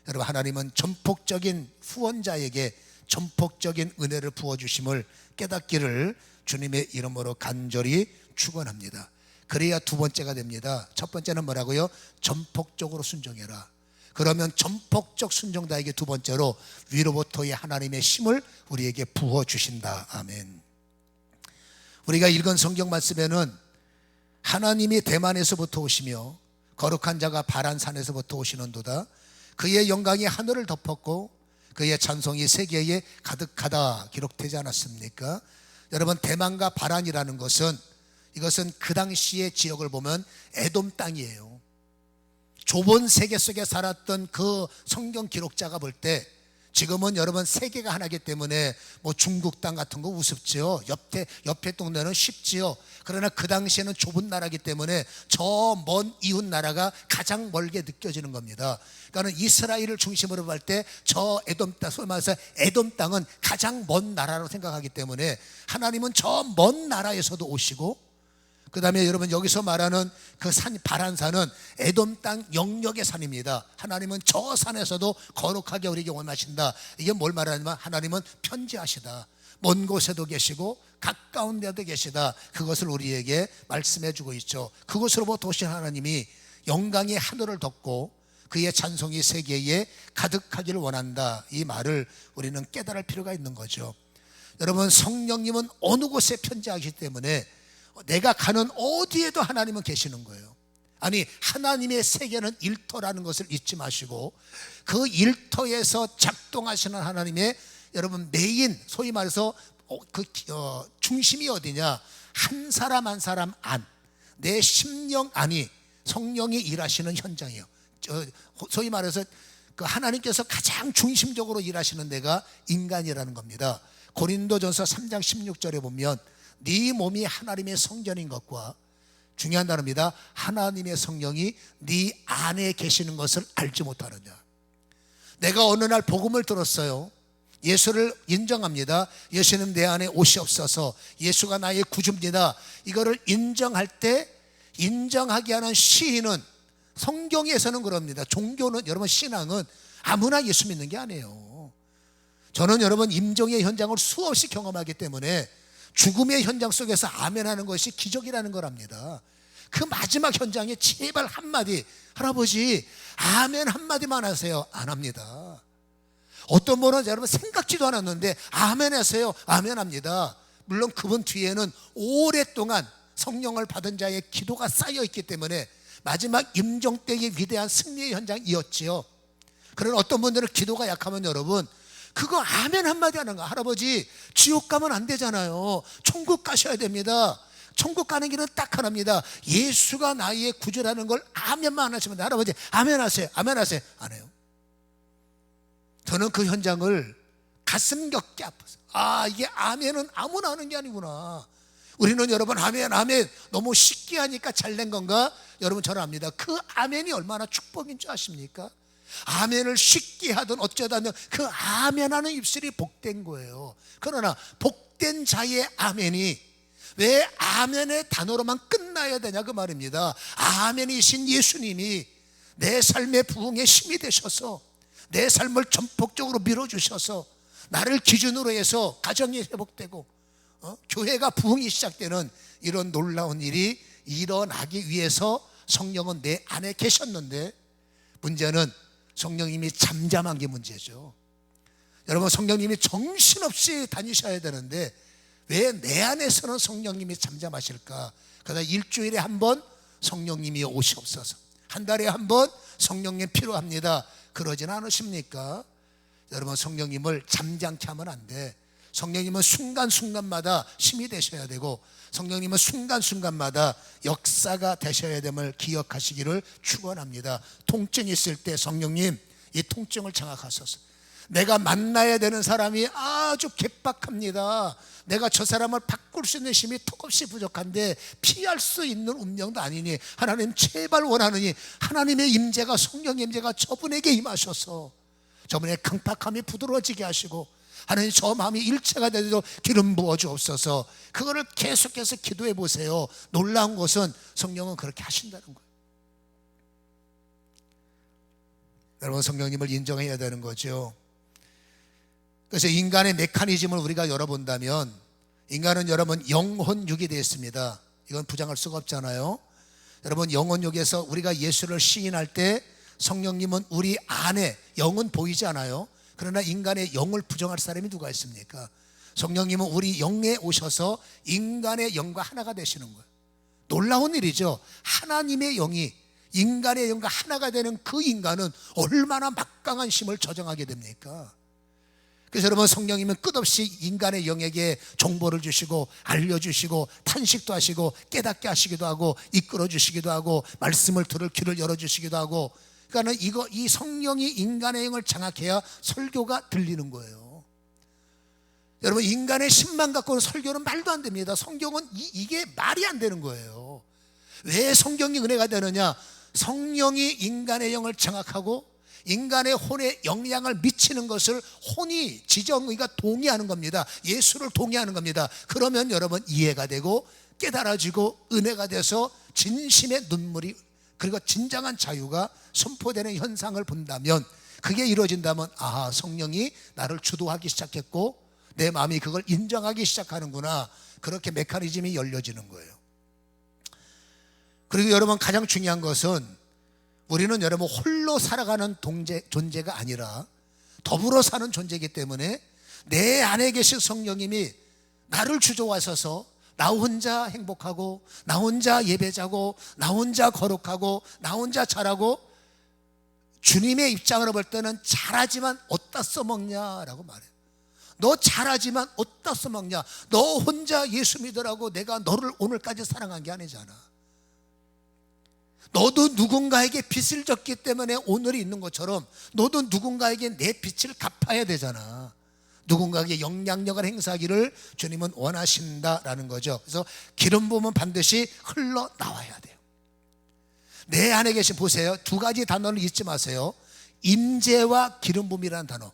여러분 하나님은 전폭적인 후원자에게 전폭적인 은혜를 부어주심을 깨닫기를 주님의 이름으로 간절히 축원합니다. 그래야 두 번째가 됩니다. 첫 번째는 뭐라고요? 전폭적으로 순종해라. 그러면 전폭적 순종자에게 두 번째로 위로부터의 하나님의 힘을 우리에게 부어주신다. 아멘. 우리가 읽은 성경 말씀에는 하나님이 대만에서부터 오시며 거룩한 자가 바란산에서부터 오시는도다. 그의 영광이 하늘을 덮었고 그의 찬송이 세계에 가득하다 기록되지 않았습니까? 여러분 대만과 바란이라는 것은, 이것은 그 당시의 지역을 보면 에돔 땅이에요. 좁은 세계 속에 살았던 그 성경 기록자가 볼 때, 지금은 여러분 세계가 하나이기 때문에 뭐 중국 땅 같은 거 우습지요. 옆에 동네는 쉽지요. 그러나 그 당시에는 좁은 나라이기 때문에 저 먼 이웃 나라가 가장 멀게 느껴지는 겁니다. 그러니까 이스라엘을 중심으로 볼 때 저 에돔 땅, 소위 말해서 에돔 땅은 가장 먼 나라로 생각하기 때문에 하나님은 저 먼 나라에서도 오시고, 그 다음에 여러분 여기서 말하는 그 산, 바란산은 에돔 땅 영역의 산입니다. 하나님은 저 산에서도 거룩하게 우리에게 원하신다. 이게 뭘 말하냐면 하나님은 편지하시다. 먼 곳에도 계시고 가까운 데도 계시다. 그것을 우리에게 말씀해 주고 있죠. 그것으로부터 오신 하나님이 영광이 하늘을 덮고 그의 찬송이 세계에 가득하기를 원한다. 이 말을 우리는 깨달을 필요가 있는 거죠. 여러분, 성령님은 어느 곳에 편지하시기 때문에 내가 가는 어디에도 하나님은 계시는 거예요. 아니, 하나님의 세계는 일터라는 것을 잊지 마시고 그 일터에서 작동하시는 하나님의 여러분 메인, 소위 말해서 중심이 어디냐? 한 사람 한 사람 안, 내 심령 안이 성령이 일하시는 현장이에요. 소위 말해서 그 하나님께서 가장 중심적으로 일하시는 데가 인간이라는 겁니다. 고린도전서 3장 16절에 보면 네 몸이 하나님의 성전인 것과, 중요한 단어입니다, 하나님의 성령이 네 안에 계시는 것을 알지 못하느냐. 내가 어느 날 복음을 들었어요. 예수를 인정합니다. 예수님 내 안에 오시옵소서, 예수가 나의 구주입니다. 이거를 인정할 때, 인정하게 하는 시인은, 성경에서는 그럽니다. 종교는, 여러분, 신앙은 아무나 예수 믿는 게 아니에요. 저는 여러분 임종의 현장을 수없이 경험하기 때문에 죽음의 현장 속에서 아멘하는 것이 기적이라는 걸 압니다. 그 마지막 현장에 제발 한마디, 할아버지 아멘 한마디만 하세요. 안 합니다. 어떤 분은 여러분 생각지도 않았는데 아멘 하세요. 아멘 합니다. 물론 그분 뒤에는 오랫동안 성령을 받은 자의 기도가 쌓여 있기 때문에 마지막 임종 때의 위대한 승리의 현장이었지요. 그러나 어떤 분들은 기도가 약하면 여러분 그거 아멘 한마디 하는 거, 할아버지 지옥 가면 안 되잖아요. 천국 가셔야 됩니다. 천국 가는 길은 딱 하나입니다. 예수가 나의 구주라는 걸 아멘만 안 하시면 돼. 할아버지 아멘 하세요. 아멘 하세요. 안 해요. 저는 그 현장을 가슴 겹게 아파서, 이게 아멘은 아무나 하는 게 아니구나. 우리는 여러분 아멘 아멘 너무 쉽게 하니까 잘된 건가? 여러분 저는 압니다. 그 아멘이 얼마나 축복인 줄 아십니까? 아멘을 쉽게 하든 어쩌다든 그 아멘하는 입술이 복된 거예요. 그러나 복된 자의 아멘이 왜 아멘의 단어로만 끝나야 되냐 그 말입니다. 아멘이신 예수님이 내 삶의 부흥의 힘이 되셔서 내 삶을 전폭적으로 밀어주셔서 나를 기준으로 해서 가정이 회복되고 교회가 부흥이 시작되는 이런 놀라운 일이 일어나기 위해서 성령은 내 안에 계셨는데, 문제는 성령님이 잠잠한 게 문제죠. 여러분, 성령님이 정신없이 다니셔야 되는데 왜 내 안에서는 성령님이 잠잠하실까? 그러다 일주일에 한 번 성령님이 오시옵소서, 한 달에 한 번 성령님 필요합니다. 그러진 않으십니까? 여러분, 성령님을 잠잠케 하면 안 돼. 성령님은 순간순간마다 힘이 되셔야 되고, 성령님은 순간순간마다 역사가 되셔야 됨을 기억하시기를 축원합니다. 통증이 있을 때 성령님 이 통증을 장악하소서. 내가 만나야 되는 사람이 아주 괴팍합니다. 내가 저 사람을 바꿀 수 있는 힘이 턱없이 부족한데 피할 수 있는 운명도 아니니 하나님 제발 원하느니 하나님의 임재가, 성령 임재가 저분에게 임하셔서 저분의 강팍함이 부드러워지게 하시고, 하나님 저 마음이 일체가 되도록 기름 부어주옵소서. 그거를 계속해서 기도해 보세요. 놀라운 것은 성령은 그렇게 하신다는 거예요. 여러분, 성령님을 인정해야 되는 거죠. 그래서 인간의 메커니즘을 우리가 열어본다면, 인간은 여러분 영혼육이 되어 있습니다. 이건 부정할 수가 없잖아요. 여러분, 영혼육에서 우리가 예수를 시인할 때 성령님은 우리 안에, 영은 보이지 않아요. 그러나 인간의 영을 부정할 사람이 누가 있습니까? 성령님은 우리 영에 오셔서 인간의 영과 하나가 되시는 거예요. 놀라운 일이죠. 하나님의 영이 인간의 영과 하나가 되는 그 인간은 얼마나 막강한 힘을 저정하게 됩니까? 그래서 여러분, 성령님은 끝없이 인간의 영에게 정보를 주시고 알려주시고 탄식도 하시고 깨닫게 하시기도 하고 이끌어 주시기도 하고 말씀을 들을 귀를 열어주시기도 하고, 그러니까 이 성령이 인간의 영을 장악해야 설교가 들리는 거예요. 여러분, 인간의 힘만 갖고는 설교는 말도 안 됩니다. 성경은 이게 말이 안 되는 거예요. 왜 성경이 은혜가 되느냐? 성령이 인간의 영을 장악하고 인간의 혼에 영향을 미치는 것을 혼이, 지정의가 동의하는 겁니다. 예수를 동의하는 겁니다. 그러면 여러분 이해가 되고 깨달아지고 은혜가 돼서 진심의 눈물이, 그리고 진정한 자유가 선포되는 현상을 본다면, 그게 이루어진다면 성령이 나를 주도하기 시작했고 내 마음이 그걸 인정하기 시작하는구나. 그렇게 메커니즘이 열려지는 거예요. 그리고 여러분, 가장 중요한 것은 우리는 여러분 홀로 살아가는 존재가 아니라 더불어 사는 존재이기 때문에 내 안에 계신 성령님이 나를 주저하셔서 나 혼자 행복하고 나 혼자 예배자고 나 혼자 거룩하고 나 혼자 잘하고, 주님의 입장으로 볼 때는 잘하지만 어디다 써먹냐라고 말해요. 너 잘하지만 어디다 써먹냐. 너 혼자 예수 믿으라고 내가 너를 오늘까지 사랑한 게 아니잖아. 너도 누군가에게 빚을 졌기 때문에 오늘이 있는 것처럼 너도 누군가에게 내 빚을 갚아야 되잖아. 누군가에게 영향력을 행사하기를 주님은 원하신다라는 거죠. 그래서 기름 부음은 반드시 흘러나와야 돼요. 내 안에 계신, 보세요, 두 가지 단어를 잊지 마세요. 임재와 기름 부음이라는 단어,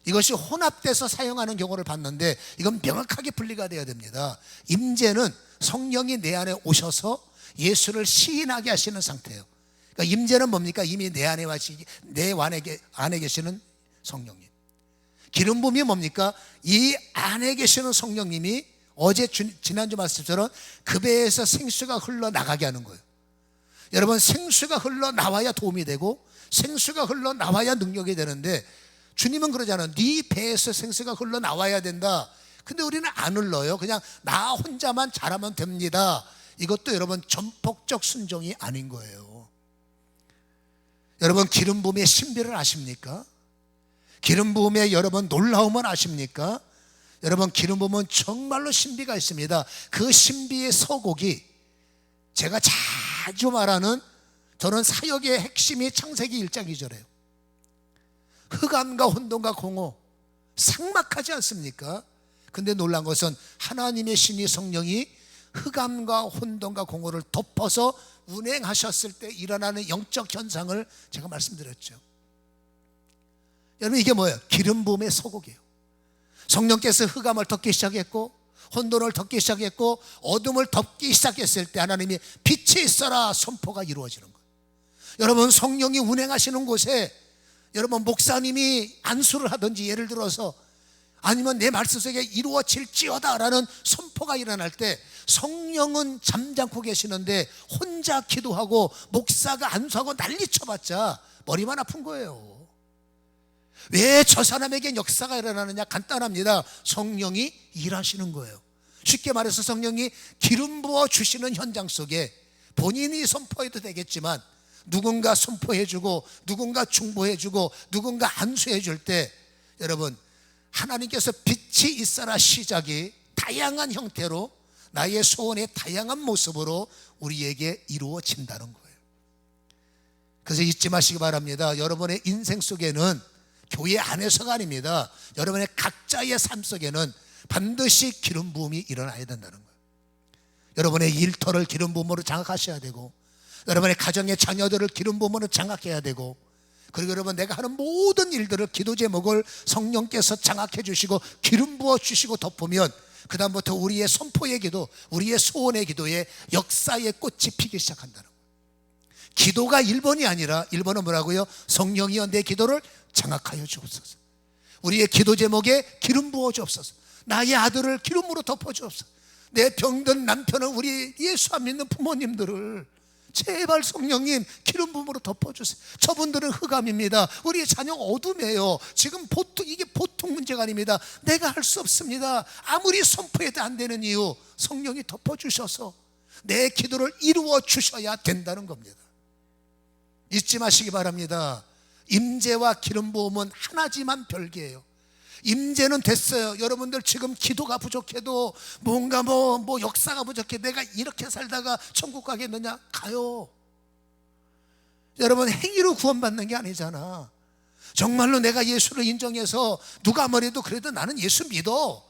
이것이 혼합돼서 사용하는 경우를 봤는데 이건 명확하게 분리가 돼야 됩니다. 임재는 성령이 내 안에 오셔서 예수를 시인하게 하시는 상태예요. 그러니까 임재는 뭡니까? 이미 내 안에 안에 계시는 성령님. 기름 부음이 뭡니까? 이 안에 계시는 성령님이 어제 지난주 말씀처럼 그 배에서 생수가 흘러나가게 하는 거예요. 여러분, 생수가 흘러나와야 도움이 되고 생수가 흘러나와야 능력이 되는데, 주님은 그러잖아요. 네 배에서 생수가 흘러나와야 된다. 근데 우리는 안 흘러요. 그냥 나 혼자만 잘하면 됩니다. 이것도 여러분 전폭적 순종이 아닌 거예요. 여러분, 기름 부음의 신비를 아십니까? 기름 부음의 여러분 놀라움을 아십니까? 여러분, 기름 부음은 정말로 신비가 있습니다. 그 신비의 서곡이 제가 자주 말하는, 저는 사역의 핵심이 창세기 1장 2절이에요. 흑암과 혼돈과 공허, 삭막하지 않습니까? 근데 놀란 것은 하나님의 신이, 성령이 흑암과 혼돈과 공허를 덮어서 운행하셨을 때 일어나는 영적 현상을 제가 말씀드렸죠. 여러분, 이게 뭐예요? 기름 부음의 서곡이에요. 성령께서 흑암을 덮기 시작했고 혼돈을 덮기 시작했고 어둠을 덮기 시작했을 때 하나님이 빛이 있어라 선포가 이루어지는 거예요. 여러분, 성령이 운행하시는 곳에 여러분 목사님이 안수를 하든지, 예를 들어서 아니면 내 말씀 속에 이루어질지어다 라는 선포가 일어날 때 성령은 잠잠고 계시는데 혼자 기도하고 목사가 안수하고 난리쳐봤자 머리만 아픈 거예요. 왜 저 사람에겐 역사가 일어나느냐? 간단합니다. 성령이 일하시는 거예요. 쉽게 말해서 성령이 기름 부어 주시는 현장 속에 본인이 선포해도 되겠지만 누군가 선포해주고 누군가 중보해주고 누군가 안수해줄 때, 여러분, 하나님께서 빛이 있어라 시작이 다양한 형태로 나의 소원의 다양한 모습으로 우리에게 이루어진다는 거예요. 그래서 잊지 마시기 바랍니다. 여러분의 인생 속에는 교회 안에서가 아닙니다. 여러분의 각자의 삶 속에는 반드시 기름 부음이 일어나야 된다는 거예요. 여러분의 일터를 기름 부음으로 장악하셔야 되고, 여러분의 가정의 자녀들을 기름 부음으로 장악해야 되고, 그리고 여러분 내가 하는 모든 일들을 기도 제목을 성령께서 장악해 주시고 기름 부어 주시고 덮으면 그 다음부터 우리의 선포의 기도, 우리의 소원의 기도에 역사의 꽃이 피기 시작한다는 거예요. 기도가 1번이 아니라 1번은 뭐라고요? 성령이여 내 기도를 장악하여 주옵소서. 우리의 기도 제목에 기름 부어 주옵소서. 나의 아들을 기름으로 덮어 주옵소서. 내 병든 남편을, 우리 예수 안 믿는 부모님들을 제발 성령님 기름 부음으로 덮어주세요. 저분들은 흑암입니다. 우리의 자녀 어둠이에요. 지금 이게 보통 문제가 아닙니다. 내가 할 수 없습니다. 아무리 선포해도 안 되는 이유, 성령이 덮어주셔서 내 기도를 이루어 주셔야 된다는 겁니다. 잊지 마시기 바랍니다. 임재와 기름 부음은 하나지만 별개예요. 임재는 됐어요. 여러분들 지금 기도가 부족해도 뭔가 뭐 역사가 부족해, 내가 이렇게 살다가 천국 가겠느냐? 가요. 여러분, 행위로 구원받는 게 아니잖아. 정말로 내가 예수를 인정해서 누가 뭐래도 그래도 나는 예수 믿어,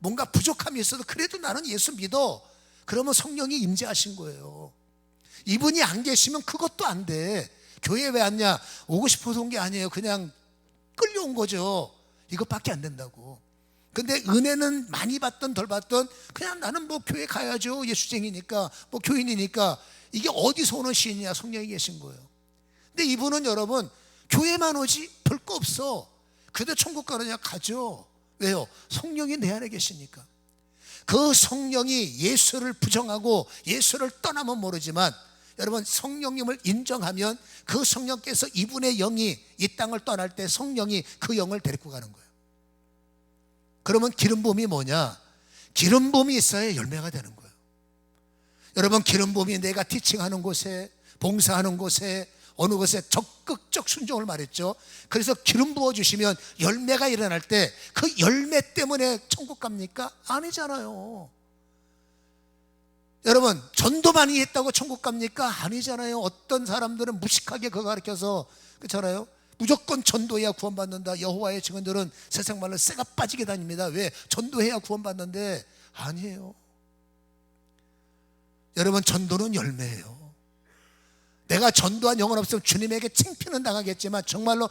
뭔가 부족함이 있어도 그래도 나는 예수 믿어, 그러면 성령이 임재하신 거예요. 이분이 안 계시면 그것도 안 돼. 교회 왜 왔냐? 오고 싶어서 온 게 아니에요. 그냥 끌려온 거죠. 이것밖에 안 된다고. 근데 은혜는 많이 받든 덜 받든 그냥 나는 뭐 교회 가야죠, 예수쟁이니까, 뭐 교인이니까. 이게 어디서 오는 시인이냐? 성령이 계신 거예요. 근데 이분은 여러분 교회만 오지 볼 거 없어. 그래도 천국 가느냐? 가죠. 왜요? 성령이 내 안에 계시니까. 그 성령이 예수를 부정하고 예수를 떠나면 모르지만 여러분 성령님을 인정하면 그 성령께서 이분의 영이 이 땅을 떠날 때 성령이 그 영을 데리고 가는 거예요. 그러면 기름 부음이 뭐냐? 기름 부음이 있어야 열매가 되는 거예요. 여러분 기름 부음이 내가 티칭하는 곳에, 봉사하는 곳에, 어느 곳에 적극적 순종을 말했죠. 그래서 기름 부어주시면 열매가 일어날 때 그 열매 때문에 천국 갑니까? 아니잖아요. 여러분 전도 많이 했다고 천국 갑니까? 아니잖아요. 어떤 사람들은 무식하게 그거 가르쳐서, 그렇잖아요, 무조건 전도해야 구원받는다. 여호와의 증언들은 세상 말로 쇠가 빠지게 다닙니다. 왜? 전도해야 구원받는데 아니에요. 여러분 전도는 열매예요. 내가 전도한 영혼 없으면 주님에게 창피는 당하겠지만, 정말로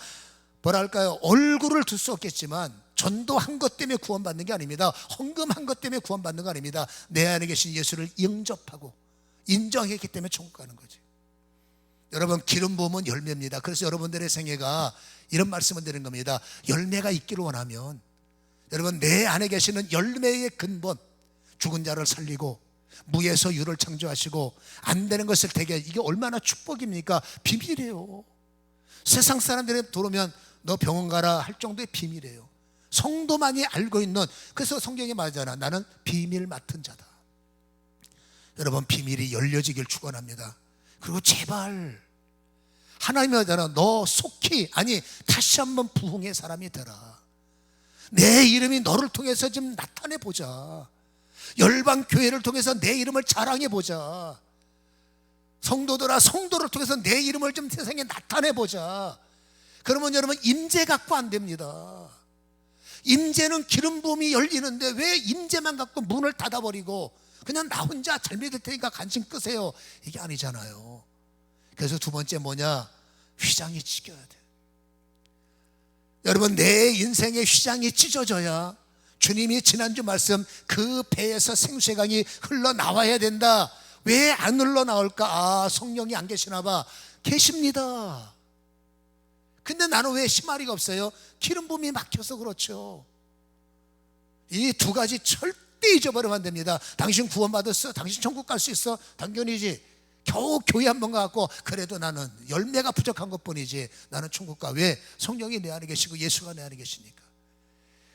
뭐랄까요, 얼굴을 들 수 없겠지만 전도한 것 때문에 구원받는 게 아닙니다. 헌금한 것 때문에 구원받는 거 아닙니다. 내 안에 계신 예수를 영접하고 인정했기 때문에 천국 가는 거지. 여러분 기름 부음은 열매입니다. 그래서 여러분들의 생애가 이런 말씀을 드리는 겁니다. 열매가 있기를 원하면 여러분 내 안에 계시는 열매의 근본, 죽은 자를 살리고 무에서 유를 창조하시고 안 되는 것을 되게, 이게 얼마나 축복입니까? 비밀이에요. 세상 사람들이 들어오면 너 병원 가라 할 정도의 비밀이에요. 성도만이 알고 있는, 그래서 성경이 말하잖아, 나는 비밀 맡은 자다. 여러분 비밀이 열려지길 축원합니다. 그리고 제발 하나님이 하잖아, 너 속히, 아니 다시 한번 부흥의 사람이 되라. 내 이름이 너를 통해서 좀 나타내보자. 열방교회를 통해서 내 이름을 자랑해보자. 성도들아, 성도를 통해서 내 이름을 좀 세상에 나타내보자. 그러면 여러분 임재 갖고 안 됩니다. 임재는 기름 부음이 열리는데 왜 임재만 갖고 문을 닫아버리고 그냥 나 혼자 잘 믿을 테니까 관심 끄세요, 이게 아니잖아요. 그래서 두 번째 뭐냐? 휘장이 찢겨야 돼. 여러분 내 인생의 휘장이 찢어져야 주님이 지난주 말씀 그 배에서 생수의 강이 흘러나와야 된다. 왜 안 흘러나올까? 아, 성령이 안 계시나 봐. 계십니다. 근데 나는 왜 심마리가 없어요? 기름 부음이 막혀서 그렇죠. 이 두 가지 절대 잊어버리면 안 됩니다. 당신 구원받았어? 당신 천국 갈 수 있어? 당연히지. 겨우 교회 한 번 가고 그래도 나는 열매가 부족한 것뿐이지 나는 천국 가. 왜? 성령이 내 안에 계시고 예수가 내 안에 계시니까.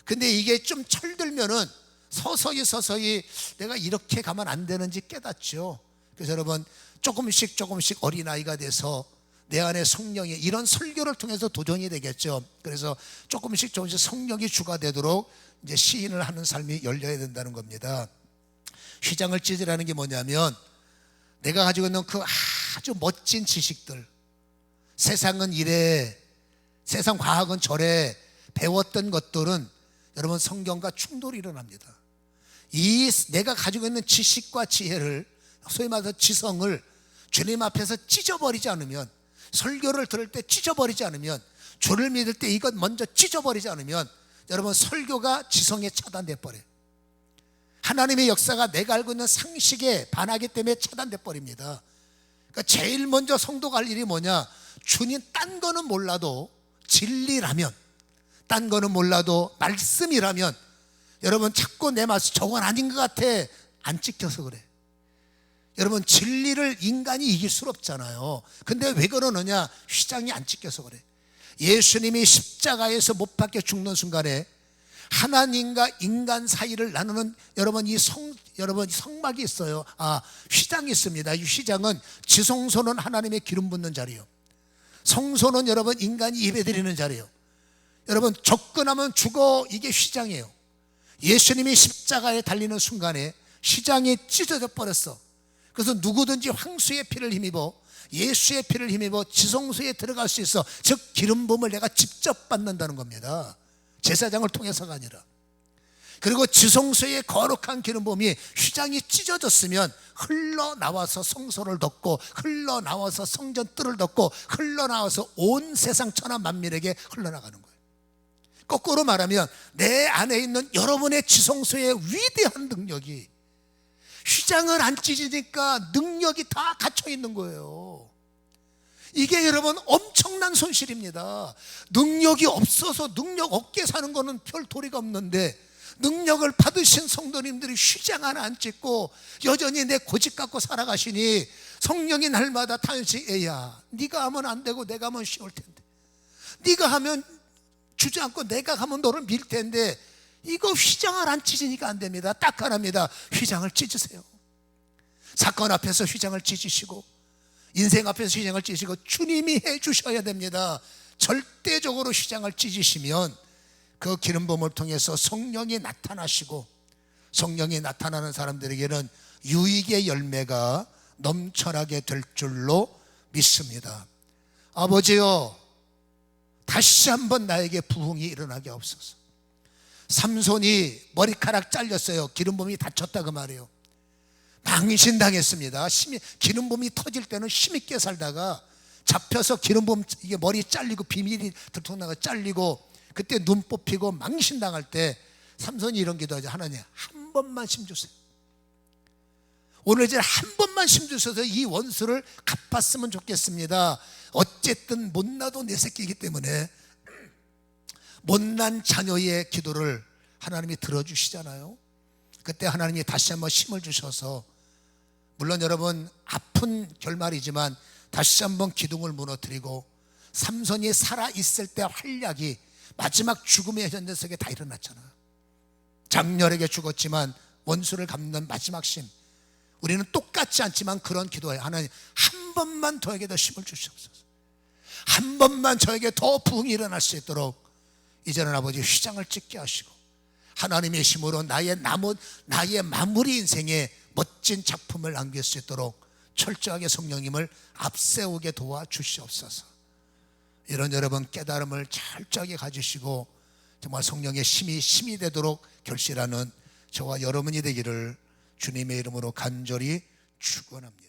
근데 이게 좀 철들면은 서서히 내가 이렇게 가면 안 되는지 깨닫죠. 그래서 여러분 조금씩 어린아이가 돼서 내 안에 성령이, 이런 설교를 통해서 도전이 되겠죠. 그래서 조금씩 성령이 주가 되도록 이제 시인을 하는 삶이 열려야 된다는 겁니다. 휘장을 찢으라는 게 뭐냐면 내가 가지고 있는 그 아주 멋진 지식들, 세상은 이래, 세상 과학은 저래, 배웠던 것들은 여러분 성경과 충돌이 일어납니다. 이 내가 가지고 있는 지식과 지혜를, 소위 말해서 지성을 주님 앞에서 찢어버리지 않으면, 설교를 들을 때 찢어버리지 않으면, 주를 믿을 때 이것 먼저 찢어버리지 않으면 여러분 설교가 지성에 차단돼 버려요. 하나님의 역사가 내가 알고 있는 상식에 반하기 때문에 차단돼 버립니다. 그러니까 제일 먼저 성도가 할 일이 뭐냐? 주님 딴 거는 몰라도 진리라면, 딴 거는 몰라도 말씀이라면, 여러분 자꾸 내 말씀 저건 아닌 것 같아, 안 찍혀서 그래. 여러분 진리를 인간이 이길 수 없잖아요. 근데 왜 그러느냐? 휘장이 안 찍혀서 그래. 예수님이 십자가에서 못 박혀 죽는 순간에 하나님과 인간 사이를 나누는 여러분 여러분 성막이 있어요. 휘장이 있습니다. 이 휘장은 지성소는 하나님의 기름 붓는 자리요, 성소는 여러분 인간이 예배드리는 자리요. 여러분 접근하면 죽어, 이게 휘장이에요. 예수님이 십자가에 달리는 순간에 휘장이 찢어져 버렸어. 그래서 누구든지 황수의 피를 힘입어, 예수의 피를 힘입어 지성소에 들어갈 수 있어. 즉 기름 부음을 내가 직접 받는다는 겁니다. 제사장을 통해서가 아니라. 그리고 지성소의 거룩한 기름 부음이 휘장이 찢어졌으면 흘러나와서 성소를 덮고, 흘러나와서 성전 뜰을 덮고, 흘러나와서 온 세상 천하 만민에게 흘러나가는 거예요. 거꾸로 말하면 내 안에 있는 여러분의 지성소의 위대한 능력이 휘장을 안 찢으니까 능력이 다 갇혀 있는 거예요. 이게 여러분 엄청난 손실입니다. 능력이 없어서 능력 없게 사는 거는 별 도리가 없는데, 능력을 받으신 성도님들이 휘장 하나 안 찍고 여전히 내 고집 갖고 살아가시니 성령이 날마다 탄식해야 네가 하면 안 되고 내가 하면 쉬울 텐데, 네가 하면 주저앉고 내가 하면 너를 밀 텐데, 이거 휘장을 안 찢으니까 안 됩니다. 딱 하나입니다. 휘장을 찢으세요. 사건 앞에서 휘장을 찢으시고 인생 앞에서 휘장을 찢으시고 주님이 해 주셔야 됩니다. 절대적으로 휘장을 찢으시면 그 기름 부음을 통해서 성령이 나타나시고, 성령이 나타나는 사람들에게는 유익의 열매가 넘쳐나게 될 줄로 믿습니다. 아버지여, 다시 한번 나에게 부흥이 일어나게 없어서. 삼손이 머리카락 잘렸어요. 기름 부음이 다쳤다 그 말이에요. 망신당했습니다. 기름 부음이 터질 때는 힘있게 살다가 잡혀서 기름 부음, 이게 머리 잘리고 비밀이 들통나가 잘리고, 그때 눈 뽑히고 망신당할 때 삼손이 이런 기도하죠. 하나님, 한 번만 힘주세요. 오늘 이제 한 번만 힘주셔서 이 원수를 갚았으면 좋겠습니다. 어쨌든 못나도 내 새끼이기 때문에 못난 자녀의 기도를 하나님이 들어주시잖아요. 그때 하나님이 다시 한번 힘을 주셔서, 물론 여러분 아픈 결말이지만 다시 한번 기둥을 무너뜨리고, 삼손이 살아있을 때 활약이 마지막 죽음의 현장석에 다 일어났잖아요. 장렬하게 죽었지만 원수를 갚는 마지막 힘. 우리는 똑같지 않지만 그런 기도해요. 하나님, 한 번만 저에게 더 힘을 주시옵소서. 한 번만 저에게 더 부흥이 일어날 수 있도록 이제는 아버지 휘장을 찢게 하시고, 하나님의 힘으로 나의 마무리 인생에 멋진 작품을 남길 수 있도록 철저하게 성령님을 앞세우게 도와주시옵소서. 이런 여러분 깨달음을 철저하게 가지시고 정말 성령의 힘이 되도록 결실하는 저와 여러분이 되기를 주님의 이름으로 간절히 축원합니다.